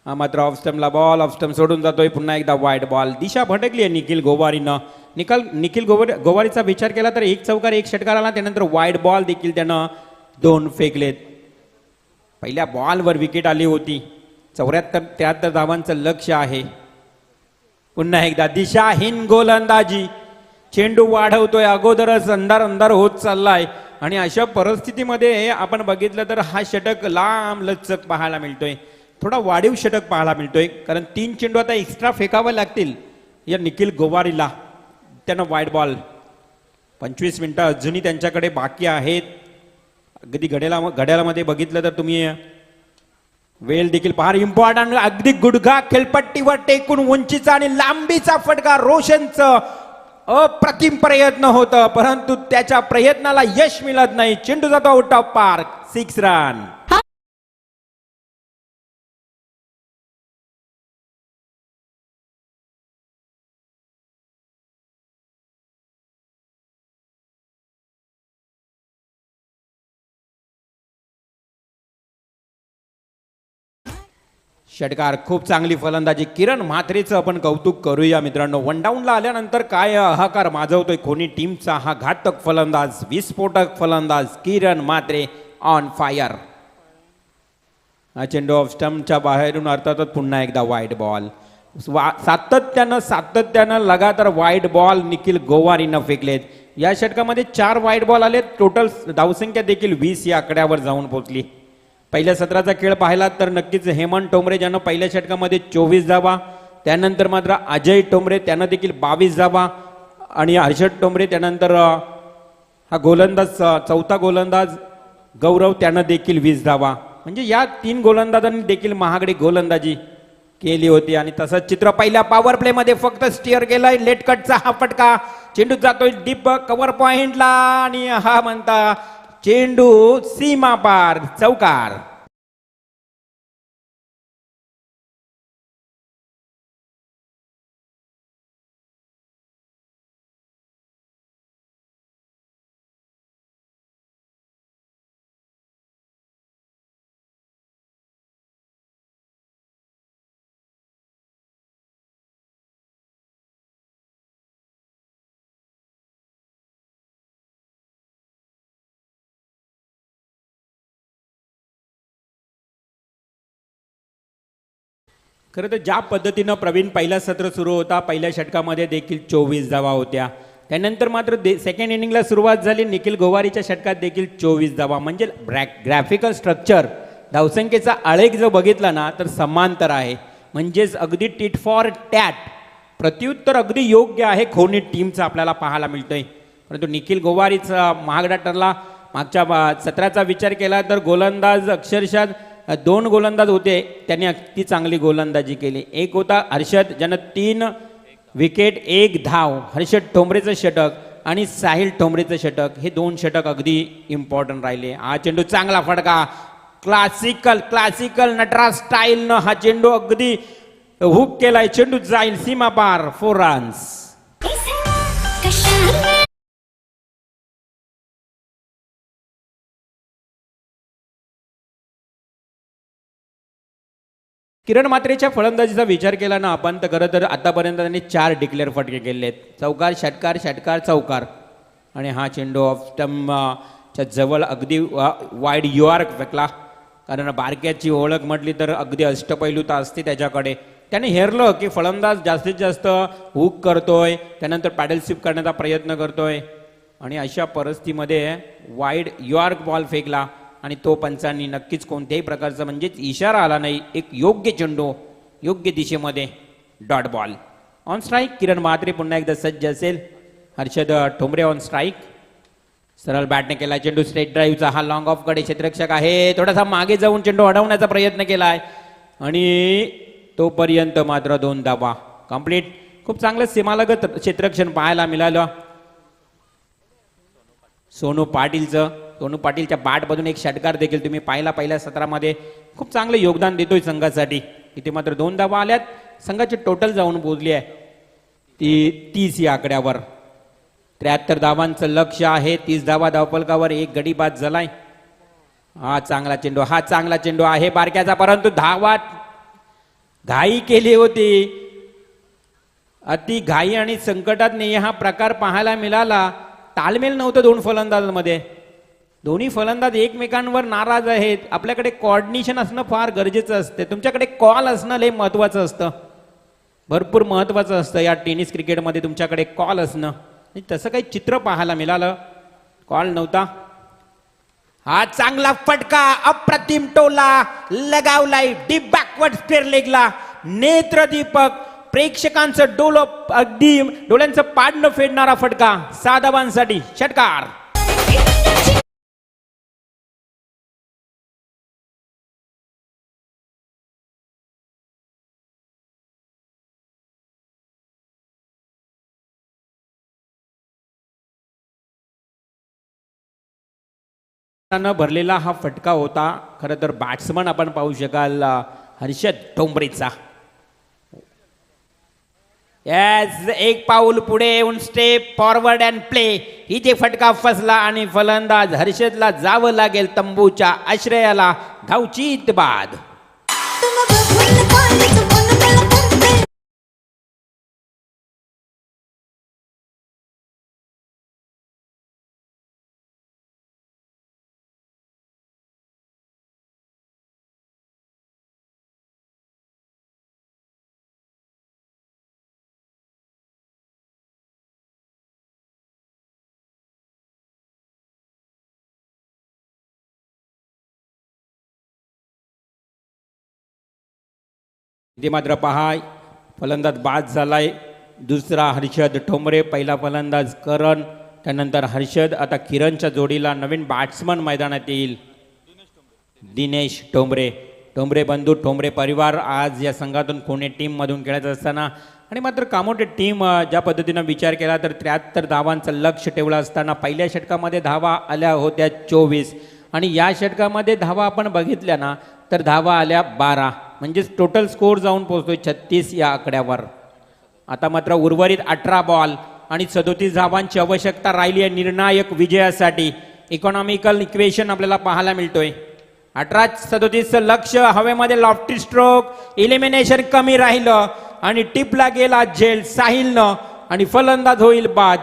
हा मात्र ऑफ स्टंपला बॉल, ऑफ स्टंप सोडून जातोय. पुन्हा एकदा वाईड बॉल. दिशा भटकली आहे निखिल गोवारीनं. निखिल गोवारीचा विचार केला तर 1 चौकार 1 षटकार आला. त्यानंतर वाईड बॉल देखील त्यानं 2 फेकलेत. पहिल्या बॉलवर विकेट आली होती. 73 धावांचं लक्ष आहे. पुन्हा एकदा दिशाहीन गोलंदाजी. चेंडू वाढवतोय, अगोदरच अंधार होत चाललाय आणि अशा परिस्थितीमध्ये आपण बघितलं तर हा षटक लांब लचक पाहायला मिळतोय. थोडा वाढीव षटक पाहायला मिळतोय, कारण 3 चेंडू आता एक्स्ट्रा फेकावे लागतील या निखिल गोवारीला. त्यानं वाईड बॉल. 25 मिनिटं अजूनही त्यांच्याकडे बाकी आहेत. अगदी घड्याळामध्ये बघितलं तर तुम्ही वेळ देखील फार इम्पॉर्टंट. अगदी गुडघा खेळपट्टीवर टेकून उंचीचा आणि लांबीचा फटका. रोशनचं अप्रतिम प्रयत्न होतं, परंतु त्याच्या प्रयत्नाला यश मिळत नाही. चेंडू जातो आउट ऑफ पार्क. 6 रन. षटकार. खूप चांगली फलंदाजी. किरण म्हात्रेचं आपण कौतुक करूया मित्रांनो. वन डाऊनला आल्यानंतर काय हाहाकार माजवतोय कोणी टीमचा हा घातक फलंदाज, विस्फोटक फलंदाज किरण म्हात्रे ऑन फायर. हा चेंडू ऑफ स्टंपच्या बाहेरून अर्थातच पुन्हा एकदा वाईड बॉल. सातत्यानं लगातार वाईड बॉल निखिल गोवारीनं फेकलेत. या षटकामध्ये 4 वाईड बॉल आले. टोटल धावसंख्या देखील 20 या आकड्यावर जाऊन पोहोचली. पहिल्या सत्राचा खेळ पाहिला तर नक्कीच हेमंत टोमरे ज्यानं पहिल्या षटकामध्ये 24 धावा, त्यानंतर मात्र अजय टोमरे त्यानं देखील 22 धावा आणि हर्षद टोमरे त्यानंतर हा गोलंदाज चौथा गोलंदाज गौरव त्यानं देखील 20 धावा. म्हणजे या 3 गोलंदाजांनी देखील महागडी गोलंदाजी केली होती. आणि तसंच चित्र पहिल्या पॉवर प्ले मध्ये फक्त स्टिअर केलाय. लेट कटचा हा फटका. चेंडू जातोय डीप कव्हर पॉइंटला आणि हा म्हणता चेंडू सीमा पार, चौकार. खरं तर ज्या पद्धतीनं प्रवीण पहिला सत्र सुरू होता, पहिल्या षटकामध्ये देखील 24 धावा होत्या. त्यानंतर मात्र सेकंड इनिंगला सुरुवात झाली. निखिल गोवारीच्या षटकात देखील 24 धावा. म्हणजे ग्राफिकल स्ट्रक्चर धावसंख्येचा आलेख जो बघितला ना तर समांतर आहे. म्हणजेच अगदी टिट फॉर टॅट प्रत्युत्तर अगदी योग्य आहे खोनी टीमचं आपल्याला पाहायला मिळतंय. परंतु निखिल गोवारीचा महागडा ठरला. मागच्या सत्राचा विचार केला तर गोलंदाज अक्षरशः 2 गोलंदाज होते, त्यांनी अगदी चांगली गोलंदाजी केली. एक होता हर्षद ज्यानं 3 विकेट 1 धाव. हर्षद ठोंबरेचं षटक आणि साहिल ठोंबरेचं षटक हे 2 षटक अगदी इम्पॉर्टंट राहिले. हा चेंडू चांगला फटका. क्लासिकल नटराज स्टाईलनं हा चेंडू अगदी हुक केलाय. चेंडू जाईल सीमा पार, 4 रन्स. किरण म्हात्रेच्या फलंदाजीचा विचार केला ना आपण तर खरं तर आतापर्यंत त्यांनी 4 डिक्लेअर फटके केले आहेत. चौकार, षटकार, चौकार. आणि हा चेंडू ऑफ स्टंपच्या जवळ अगदी वाईड युआर्क फेकला. कारण बारक्याची ओळख म्हटली तर अगदी अष्टपैलूता असते त्याच्याकडे. त्याने हेरलं की फलंदाज जास्तीत जास्त हुक करतोय, त्यानंतर पॅडल स्वीप करण्याचा प्रयत्न करतोय आणि अशा परिस्थितीमध्ये वाईड युआर्क बॉल फेकला आणि तो पंचांनी नक्कीच कोणत्याही प्रकारचा म्हणजेच इशारा आला नाही. एक योग्य चेंडू योग्य दिशेमध्ये dot ball. On strike Kiran Mhatre पुन्हा एकदा सज्ज असेल. Harshad Thombare on strike. सरळ बॅटने केला चेंडू. स्ट्रेट ड्राईव्हचा हा लॉंग ऑफ कडे क्षेत्ररक्षक आहे. थोडासा मागे जाऊन चेंडू अडवण्याचा प्रयत्न केलाय आणि तोपर्यंत मात्र 2 धावा कंप्लीट. खूप चांगलं सीमालगत क्षेत्ररक्षण पाहायला मिळालं सोनू पाटीलच्या बॅटमधून एक षटकार देखील तुम्ही पाहिला पहिल्या सत्रामध्ये. खूप चांगलं योगदान देतोय संघासाठी. इथे मात्र 2 धावा आल्यात. संघाची टोटल जाऊन पोहोचली आहे ती 30 या आकड्यावर. 73 धावांचं लक्ष आहे. 30 धावा धावफलकावर. 1 गडी बाद झालाय. हा चांगला चेंडू आहे बारक्याचा. परंतु धावा घाई केली होती. अति घाई आणि संकटात नाही हा प्रकार पाहायला मिळाला. ताळमेळ नव्हतं 2 फलंदाजांमध्ये. दोन्ही फलंदाज एकमेकांवर नाराज आहेत. आपल्याकडे कॉर्डिनेशन असणं फार गरजेचं असते. तुमच्याकडे कॉल असणं लय महत्वाचं असतं. भरपूर महत्वाचं असतं या टेनिस क्रिकेटमध्ये तुमच्याकडे कॉल असणं. तसं काही चित्र पाहायला मिळालं. कॉल नव्हता. हा चांगला फटका. अप्रतिम टोला लगावलाय डीप बॅकवर्ड स्क्वेअर लेगला. नेत्रदीपक प्रेक्षकांचं डोळ्यांचं पाडणं फेडणारा फटका. 6 धावांसाठी षटकार. भरलेला हा फटका होता. खरं तर बॅट्समन आपण पाहू शकाल हर्षद ठोंबरेचा. एक पाऊल पुढे येऊन स्टेप फॉरवर्ड अँड प्ले. इथे फटका फसला आणि फलंदाज हर्षदला जावं लागेल तंबूच्या आश्रयाला. धावचीत बाद. तुम्हा बघून काहीच मन मला करते. ते मात्र पहा फलंदाज बाद झालाय. दुसरा हर्षद ठोंबरे, पहिला फलंदाज करण, त्यानंतर हर्षद. आता किरणच्या जोडीला नवीन बॅट्समन मैदानात येईल, दिनेश ठोंबरे. ठोंबरे बंधू, ठोंबरे परिवार आज या संघातून पुणे टीममधून खेळत असताना आणि मात्र कामोठे टीम ज्या पद्धतीनं विचार केला तर 73 धावांचं लक्ष ठेवलं असताना पहिल्या षटकामध्ये धावा आल्या होत्या 24 आणि या षटकामध्ये धावा आपण बघितल्या ना तर धावा आल्या 12, म्हणजेच टोटल स्कोअर जाऊन पोहोचतोय 36 या आकड्यावर. आता मात्र उर्वरित 18 बॉल आणि 37 धावांची आवश्यकता राहिली आहे निर्णायक विजयासाठी. इकॉनॉमिकल इक्वेशन आपल्याला पाहायला मिळतोय. 18-37 लक्ष हवेमध्ये, लॉफ्टी स्ट्रोक, इलिमिनेशन कमी राहिलं आणि टिपला गेला झेल साहिलनं आणि फलंदाज होईल बाद.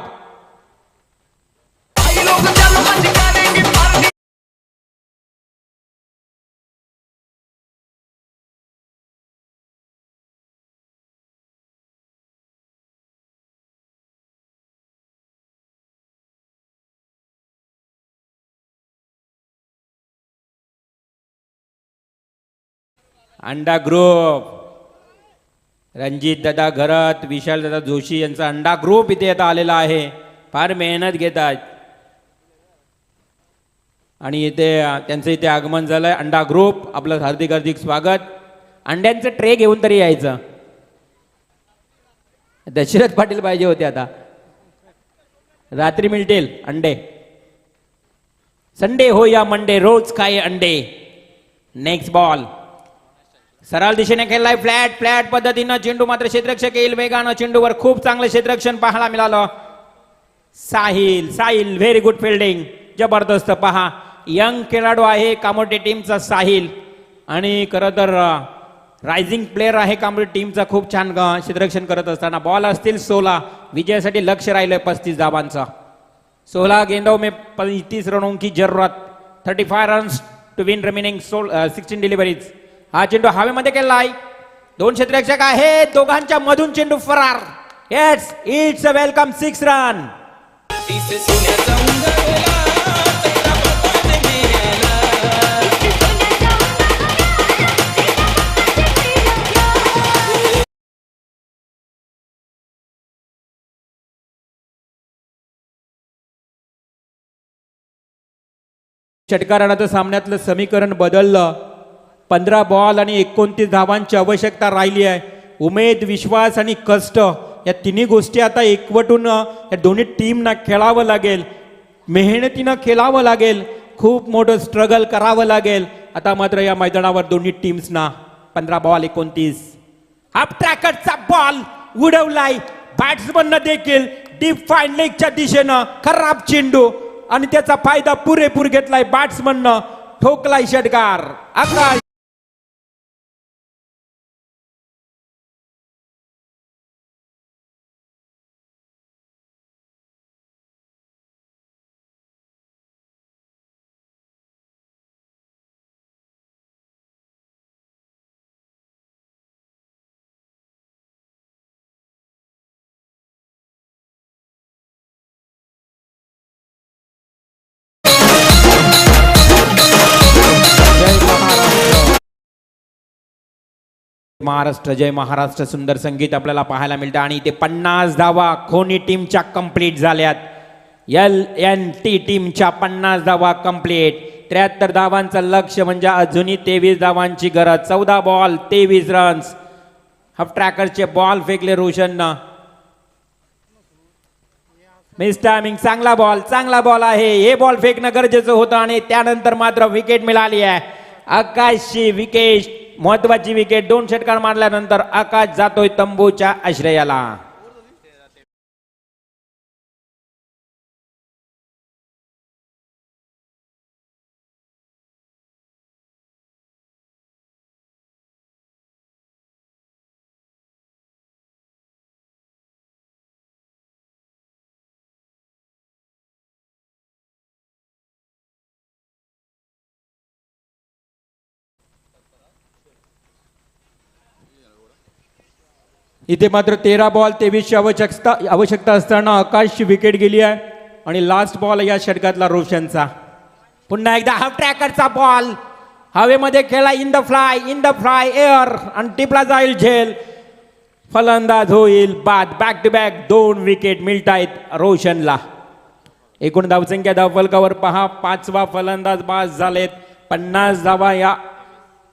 अंडा ग्रुप, रणजित दादा घरत, विशाल दादा जोशी यांचा अंडा ग्रुप इथे आता आलेला आहे. फार मेहनत घेतात आणि इथे त्यांचं इथे आगमन झालंय. अंडा ग्रुप आपलं हार्दिक हार्दिक स्वागत. अंड्यांचं ट्रे घेऊन तरी यायचं. दशरथ पाटील पाहिजे होते. आता रात्री मिळतील अंडे. संडे हो या मंडे, रोज काय अंडे. नेक्स्ट बॉल सरळ दिशेने खेळलाय, फ्लॅट फ्लॅट पद्धतीनं चेंडू मात्र क्षेत्ररक्षक येईल वेगानं. चेंडूवर खूप चांगलं क्षेत्ररक्षण पाहायला मिळालं. Sahil, Sahil very good fielding, जबरदस्त. पहा यंग खेळाडू आहे कामोटे टीमचा साहिल आणि खरं तर रायझिंग प्लेअर आहे कामोटे टीमचा. खूप छान क्षेत्ररक्षण करत असताना बॉल असतील 16. विजयासाठी लक्ष राहिलंय 35 धावांचा. 16 गेंदों में 35 रनों की जरूरत. 35 runs to win remaining 16 deliveries. हा चेंडू हवेमध्ये केलाय. 2 क्षेत्ररक्षक आहेत, दोघांच्या मधून चेंडू फरार. Yes, it's a welcome 6 run. षटकारानं सामन्यातलं समीकरण बदललं. 15 बॉल आणि 29 धावांची आवश्यकता राहिली आहे. उमेद, विश्वास आणि कष्ट या तिन्ही गोष्टी आता एकवटून या दोन्ही टीमना खेळावं लागेल. मेहनतीनं खेळावं लागेल. खूप मोठं स्ट्रगल करावं लागेल. आता मात्र या मैदानावर दोन्ही टीम्सना 15 बॉल 29. हाफ ट्रॅकरचा बॉल उडवलाय बॅट्समन देखील डीप फाईन लेगच्या दिशेनं. खराब चेंडू आणि त्याचा फायदा पुरेपूर घेतलाय बॅट्समननं. ठोकलाय षटकार. आकाश महाराष्ट्र, जय महाराष्ट्र. सुंदर संगीत आपल्याला पाहायला मिळतं आणि इथे 50 धावा खोनी टीमच्या कंप्लीट झाल्यात. LNT टीमच्या 50 धावा कंप्लीट. 73 धावांचं लक्ष म्हणजे अजूनही 23 धावांची गरज. 14 बॉल 23 रन्स. हाफ ट्रॅकरचे बॉल फेकले रोशननं. Miss timing. चांगला बॉल आहे. हे बॉल फेकणं गरजेचं होतं आणि त्यानंतर मात्र विकेट मिळाली आहे. आकाशची विकेट, महत्वाची विकेट. 2 षटकार मारल्यानंतर आकाश जातोय तंबूच्या आश्रयाला. इथे मात्र 13 बॉल 23ची आवश्यकता असताना आकाशची विकेट गेली आहे आणि लास्ट बॉल या षटकातला रोशनचा. पुन्हा एकदा हाफ ट्रॅकरचा बॉल हवेमध्ये खेळला, इन द फ्लाय एअर आणि टिपला जाईल झेल. फलंदाज होईल बाद. बॅक टू बॅक 2 विकेट मिळत आहेत रोशनला. एकूण धावसंख्या धावफलकावर पहा, 5वा फलंदाज बाद झालेत. 50 धावा या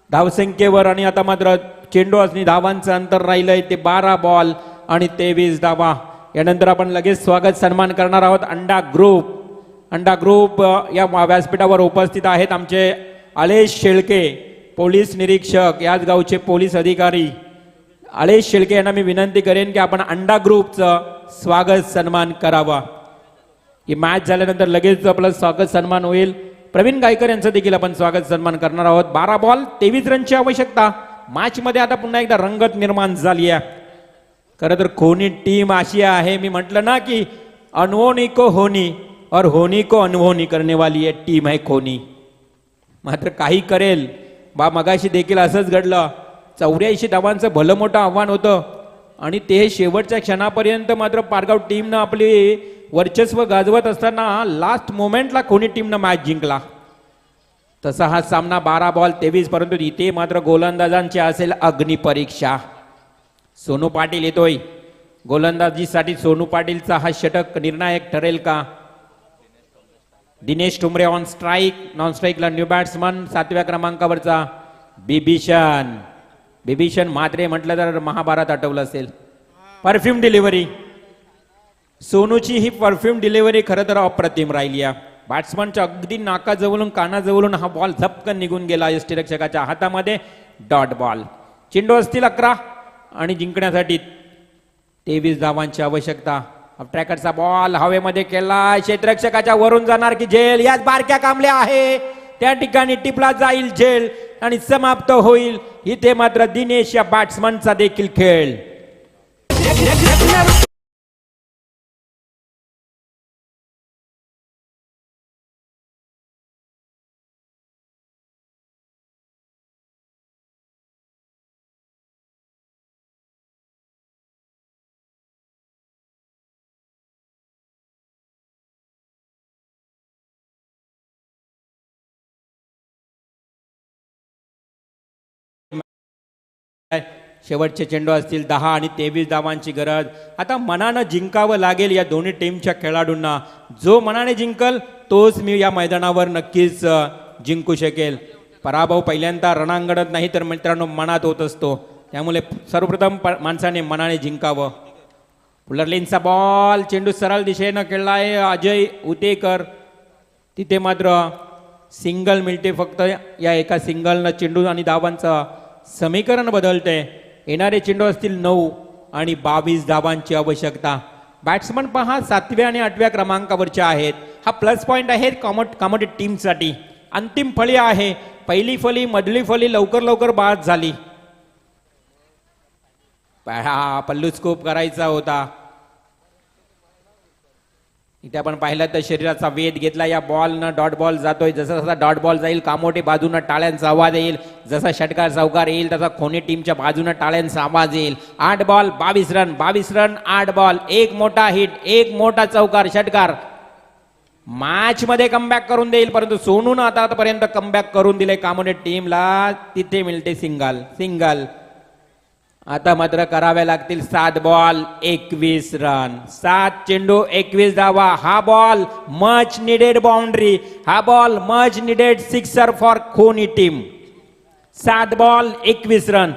धावसंख्येवर आणि आता मात्र चेंडू असणे धावांचं अंतर राहिलंय ते 12 बॉल आणि 23 धावा. यानंतर आपण लगेच स्वागत सन्मान करणार आहोत. अंडा ग्रुप या व्यासपीठावर उपस्थित आहेत आमचे आलेश शेळके, पोलीस निरीक्षक, याच गावचे पोलीस अधिकारी. आलेश शेळके यांना मी विनंती करेन की आपण अंडा ग्रुपचं स्वागत सन्मान करावा. ही मॅच झाल्यानंतर लगेच आपलं स्वागत सन्मान होईल. प्रवीण गायकर यांचं देखील आपण स्वागत सन्मान करणार आहोत. 12 बॉल 23 रनची आवश्यकता. मॅच मध्ये आता पुन्हा एकदा रंगत निर्माण झाली आहे. खरं तर खोनी टीम अशी आहे, मी म्हटलं ना की अनहोनी को होनी और होनी को अनहोनी करने वाली आहे टीम आहे खोनी. मात्र काही करेल बा. मगाशी देखील असंच घडलं. 84 धावांचं भलं मोठं आव्हान होतं आणि ते शेवटच्या क्षणापर्यंत मात्र पारगाव टीमनं आपली वर्चस्व गाजवत असताना लास्ट मोमेंटला कोणी टीमनं मॅच जिंकला. तसा हा सामना 12 बॉल 23, परंतु इथे मात्र गोलंदाजांची असेल अग्निपरीक्षा. सोनू पाटील येतोय गोलंदाजीसाठी. सोनू पाटीलचा हा षटक निर्णायक ठरेल का? Dinesh Thumre on strike. Non स्ट्राईकला न्यू बॅट्समन 7व्या क्रमांकावरचा बिभीषण म्हात्रे म्हटलं तर महाभारत आठवलं असेल. परफ्यूम डिलिव्हरी सोनूची ही परफ्यूम डिलिव्हरी खरं तर अप्रतिम राहिली आहे. बॅट्समनच्या अगदी नाकाजवळून कानाजवळून हा बॉल झपकन निघून गेला यष्टीरक्षकाच्या हातामध्ये. Dot ball. चेंडू असतील 11 आणि जिंकण्यासाठी 23 धावांची आवश्यकता. ट्रॅकरचा बॉल हवेमध्ये केला, क्षेत्ररक्षकाच्या वरून जाणार की झेल. याच बारक्या कांबल्या आहे त्या ठिकाणी टिपला जाईल झेल आणि समाप्त होईल. इथे मात्र दिनेश या बॅट्समनचा देखील खेळ. शेवटचे चेंडू असतील 10 आणि 23 धावांची गरज. आता मनानं जिंकावं लागेल या दोन्ही टीमच्या खेळाडूंना. जो मनाने जिंकल तोच मी या मैदानावर नक्कीच जिंकू शकेल. पराभव पहिल्यांदा रणांगणात नाही तर मित्रांनो मनात होत असतो. त्यामुळे सर्वप्रथम माणसाने मनाने जिंकावं. पुलरलेनचा बॉल, चेंडू सरळ दिशेनं खेळला आहे अजय उतेकर. तिथे मात्र सिंगल मिळते फक्त. या एका सिंगलनं चेंडू आणि धावांचं समीकरण बदलते. येणारे चेंडू असतील 9 आणि 22 धावांची आवश्यकता. बॅट्समन पहा 7व्या आणि 8व्या क्रमांकावरचे आहेत. हा प्लस पॉइंट आहे कॉमोडिटी टीमसाठी. अंतिम फळी आहे. पहिली फळी मधली फळी लवकर बाद झाली. हा पल्लू स्कोप करायचा होता. इथे आपण पाहिलं तर शरीराचा वेध घेतला या बॉलनं. डॉट बॉल जातोय. जसा जसा डॉट बॉल जाईल कामोठे बाजूनं टाळ्यांचा आवाज येईल. जसा षटकार चौकार येईल तसा खोनी टीमच्या बाजूनं टाळ्यांचा आवाज येईल. 8 बॉल 22 रन 8 बॉल 1 मोठा हिट 1 मोठा चौकार षटकार. मॅच मध्ये कमबॅक करून देईल, परंतु सोनून आतापर्यंत कमबॅक करून दिले कामोठे टीमला. तिथे मिळते सिंगल. आता मात्र करावे लागतील 7 बॉल 21 रन. 7 चेंडू 21 धावा. हा बॉल मच निडेड बाउंड्री. हा ball much needed sixer for खोनी टीम. 7 ball 21 run.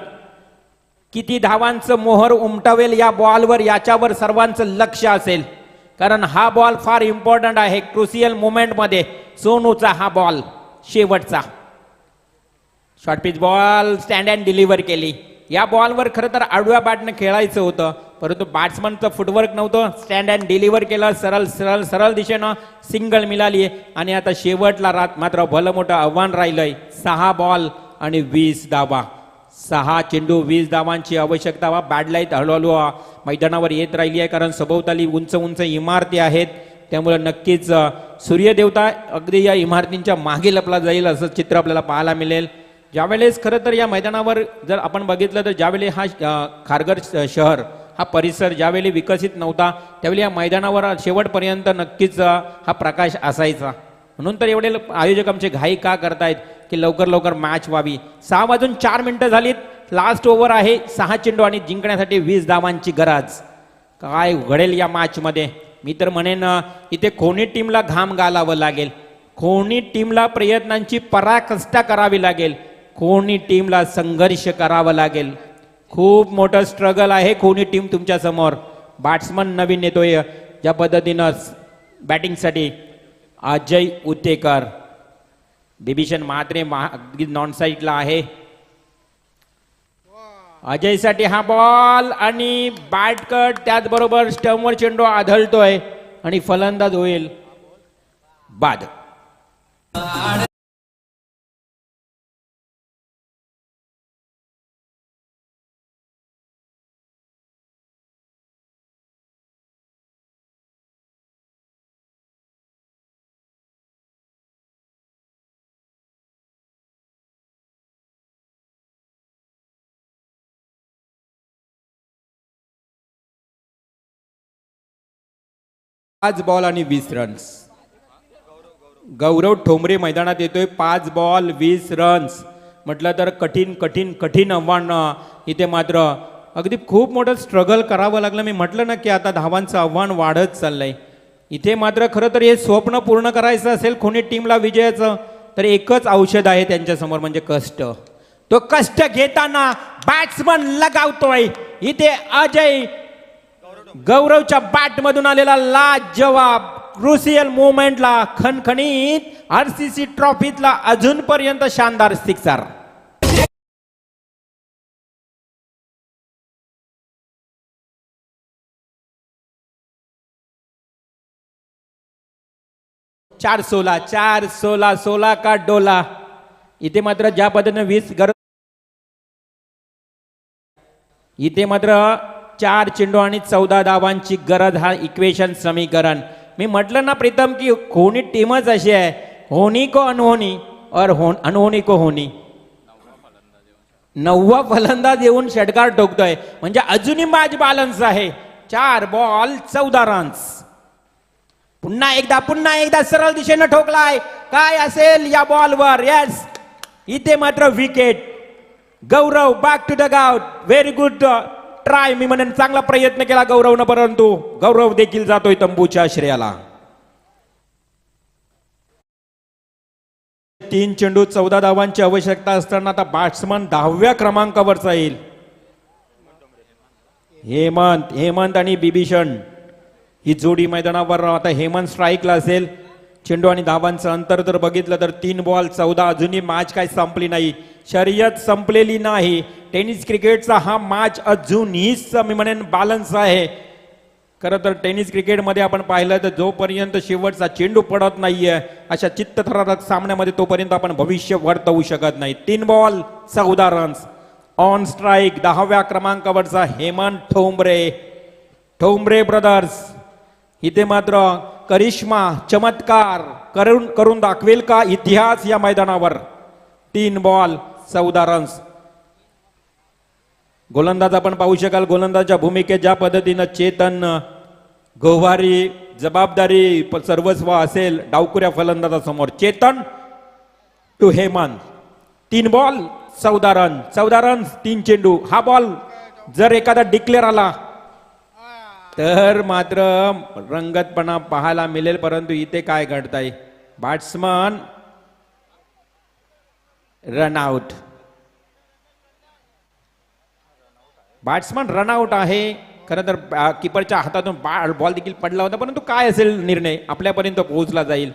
किती धावांचं मोहर उमटवेल या बॉलवर याच्यावर सर्वांचं लक्ष असेल, कारण हा बॉल फार इम्पॉर्टंट आहे क्रुशियल मोमेंट मध्ये. सोनूचा हा बॉल शेवटचा short pitch ball stand and deliver केली. या बॉलवर खरं तर आडव्या बॅटनं खेळायचं होतं, परंतु बॅट्समनचं फुटवर्क नव्हतं. स्टँड अँड डिलिव्हर केलं. सरळ दिशेनं सिंगल मिळाली आणि आता शेवटला मात्र भलं मोठं आव्हान राहिलंय. 6 बॉल आणि 20 धावा. 6 चेंडू 20 धावांची आवश्यकता. बॅडलाईट हळूहळू मैदानावर येत राहिली आहे, कारण सभोवताली उंच इमारती आहेत. त्यामुळे नक्कीच सूर्यदेवता अगदी या इमारतींच्या मागे लपला जाईल असं चित्र आपल्याला पाहायला मिळेल. ज्यावेळेस खरं तर या मैदानावर जर आपण बघितलं तर ज्यावेळी हा खारघर शहर हा परिसर ज्यावेळी विकसित नव्हता त्यावेळी या मैदानावर शेवटपर्यंत नक्कीच हा प्रकाश असायचा. म्हणून तर एवढे आयोजक आमचे घाई का करतायत की लवकर लवकर मॅच व्हावी. 6:04 झालीत. लास्ट ओव्हर आहे. 6 चेंडू आणि जिंकण्यासाठी 20 धावांची गरज. काय घडेल या मॅचमध्ये. मी तर म्हणेन इथे कोणी टीमला घाम घालावं लागेल. कोणी टीमला प्रयत्नांची पराकाष्ठा करावी लागेल. कोणी टीमला संघर्ष करावा लागेल. खूप मोठं स्ट्रगल आहे कोणी टीम तुमच्या समोर. बॅट्समन नवीन येतोय ज्या पद्धतीनं बॅटिंगसाठी अजय उत्तेकर. बिभीषण म्हात्रे नॉन साईडला आहे. अजयसाठी हा बॉल आणि बॅट कट त्याचबरोबर स्टंपवर चेंडू आदळतोय आणि फलंदाज होईल बाद. पाच बॉल आणि 20 रन्स. गौरव ठोंबरे मैदानात येतोय. 5 बॉल 20 रन्स म्हटलं तर कठीण कठीण कठीण आव्हान इथे मात्र अगदी खूप मोठं स्ट्रगल करावं लागलं. मी म्हटलं ना की आता धावांचं आव्हान वाढत चाललंय. इथे मात्र खरं तर हे स्वप्न पूर्ण करायचं असेल कोणी टीमला विजयाचं तर एकच औषध आहे त्यांच्यासमोर म्हणजे कष्ट. तो कष्ट घेताना बॅट्समन लगावतोय. इथे अजय गौरवच्या बॅट मधून आलेला लाजवाब क्रुशियल मोमेंटला खणखणीत आरसीसी ट्रॉफीतला अजूनपर्यंत शानदार सिक्सर. चार 16 का डोला. इथे मात्र ज्या पद्धतीने 20 गरज. इथे मात्र 4 चेंडू आणि 14 धावांची गरज. हा इक्वेशन समीकरण. मी म्हटलं ना प्रीतम की होणी टीमच अशी आहे. होनी को अनहोनी और अनहोनी को होनी. 9वा फलंदाज येऊन षटकार ठोकतोय म्हणजे अजूनही मॅच बॅलन्स आहे. 4 बॉल 14 रन्स. पुन्हा एकदा सरळ दिशेनं ठोकलाय. काय असेल या बॉलवर. यस इथे मात्र wicket. Gaurav back to the hut. Very good try. मी म्हणेन चांगला प्रयत्न केला गौरवनं परंतु गौरव देखील जातोय तंबूच्या आश्रयाला. 3 चेंडू 14 धावांची आवश्यकता असताना आता बॅट्समन 10व्या क्रमांकावरचा येईल. हेमंत आणि बिभीषण ही जोडी मैदानावर. आता हेमंत स्ट्राईकला असेल. चेंडू आणि धावांचं अंतर जर बघितलं तर 3 बॉल 14. अजूनही मॅच काय संपली नाही. शर्यत संपलेली नाही. टेनिस क्रिकेटचा हा मॅच अजूनही मी म्हणेन बॅलन्स आहे. खरं तर टेनिस क्रिकेटमध्ये आपण पाहिलं तर जोपर्यंत शेवटचा चेंडू पडत नाहीये अशा चित्तथरारक सामन्यामध्ये तोपर्यंत आपण भविष्य वर्तवू शकत नाही. 3 बॉल 14 रन्स. ऑन स्ट्राईक 10व्या क्रमांकावरचा हेमंत ठोंबरे ब्रदर्स. इथे मात्र करिश्मा चमत्कार करून दाखवेल का इतिहास या मैदानावर. 3 बॉल 14 रन्स. गोलंदाज आपण पाहू शकाल. गोलंदाजच्या भूमिकेत ज्या पद्धतीनं चेतन गोवारी जबाबदारी सर्वस्व असेल डावकुऱ्या फलंदाजासमोर. Chetan to Hemant. 3 ball 14 run. 14 runs 3 चेंडू. हा बॉल जर एखादा डिक्लेअर आला तर मात्र रंगतपणा पाहायला मिळेल. परंतु इथे काय घडतंय. Batsman run out. बॅट्समन रनआउट आहे. खरं तर किपरच्या हातातून बॉल देखील पडला होता. परंतु काय असेल निर्णय आपल्यापर्यंत पोहोचला जाईल.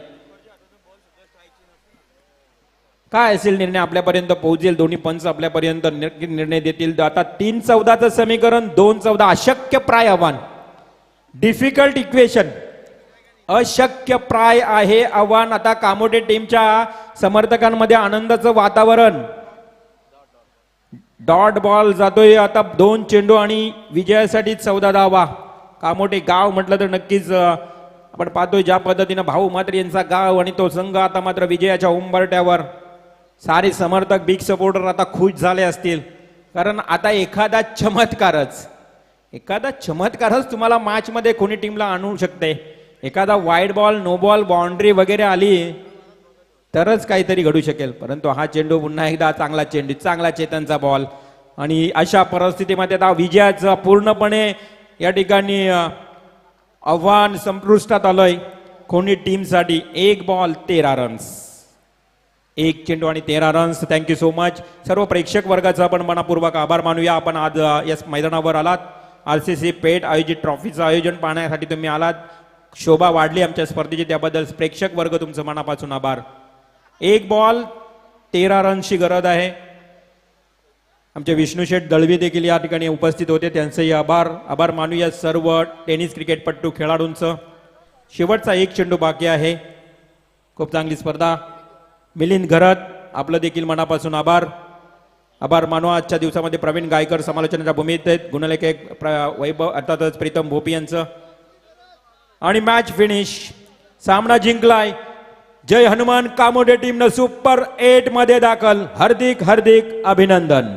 काय असेल निर्णय आपल्यापर्यंत पोहोचेल. दोन्ही पंच आपल्यापर्यंत निर्णय देतील. आता 3-14चं समीकरण 2-14 अशक्य प्राय आव्हान. Difficult equation. अशक्य प्राय आहे आव्हान. आता कामोटे टीमच्या समर्थकांमध्ये आनंदाचं वातावरण. डॉट बॉल जातोय आता. 2 चेंडू आणि विजयासाठी 14 धावा. कामोटे गाव म्हटलं तर नक्कीच आपण पाहतोय ज्या पद्धतीनं भाऊ मात्र यांचा गाव आणि तो संघ आता मात्र विजयाच्या उंबरट्यावर. सारे समर्थक बिग सपोर्टर आता खुश झाले असतील, कारण आता एखादा चमत्कारच तुम्हाला मॅच मध्ये कोणी टीमला आणू शकते. एखादा wide ball, no ball, boundary वगैरे आली तरच काहीतरी घडू शकेल. परंतु हा चेंडू पुन्हा एकदा चांगला चेंडू, चांगला चेतनचा बॉल, आणि अशा परिस्थितीमध्ये आता विजयाचं पूर्णपणे या ठिकाणी आव्हान संपुष्टात आलंय कोणी टीमसाठी. 1 बॉल 13 रन्स, 1 चेंडू आणि 13 रन्स. Thank you so much. सर्व प्रेक्षक वर्गाचा आपण मनापूर्वक आभार मानूया. आपण आज या मैदानावर आलात, RCC पेठ आयोजित ट्रॉफीचं आयोजन पाहण्यासाठी तुम्ही आलात. शोभा वाढली आमच्या स्पर्धेची, त्याबद्दल प्रेक्षक वर्ग तुमचं मनापासून आभार. 1 बॉल 13 रन्सची गरज आहे. आमचे विष्णुशेठ दळवी देखील या ठिकाणी उपस्थित होते, त्यांचेही आभार मानूया सर्व टेनिस क्रिकेटपट्टू खेळाडूंचं. शेवटचा 1 चेंडू बाकी आहे. खूप चांगली स्पर्धा. मिलिंद घरत, आपलं देखील मनापासून आभार मानू. आजच्या दिवसामध्ये प्रवीण गायकर समालोचनाच्या भूमिकेत आहेत, गुणलेखक वैभव अर्थातच प्रीतम भोपी यांचं. आणि मॅच फिनिश, सामना जिंकलाय जय हनुमान कामोडे टीमनं सुपर 8 मध्ये दाखल. हार्दिक अभिनंदन.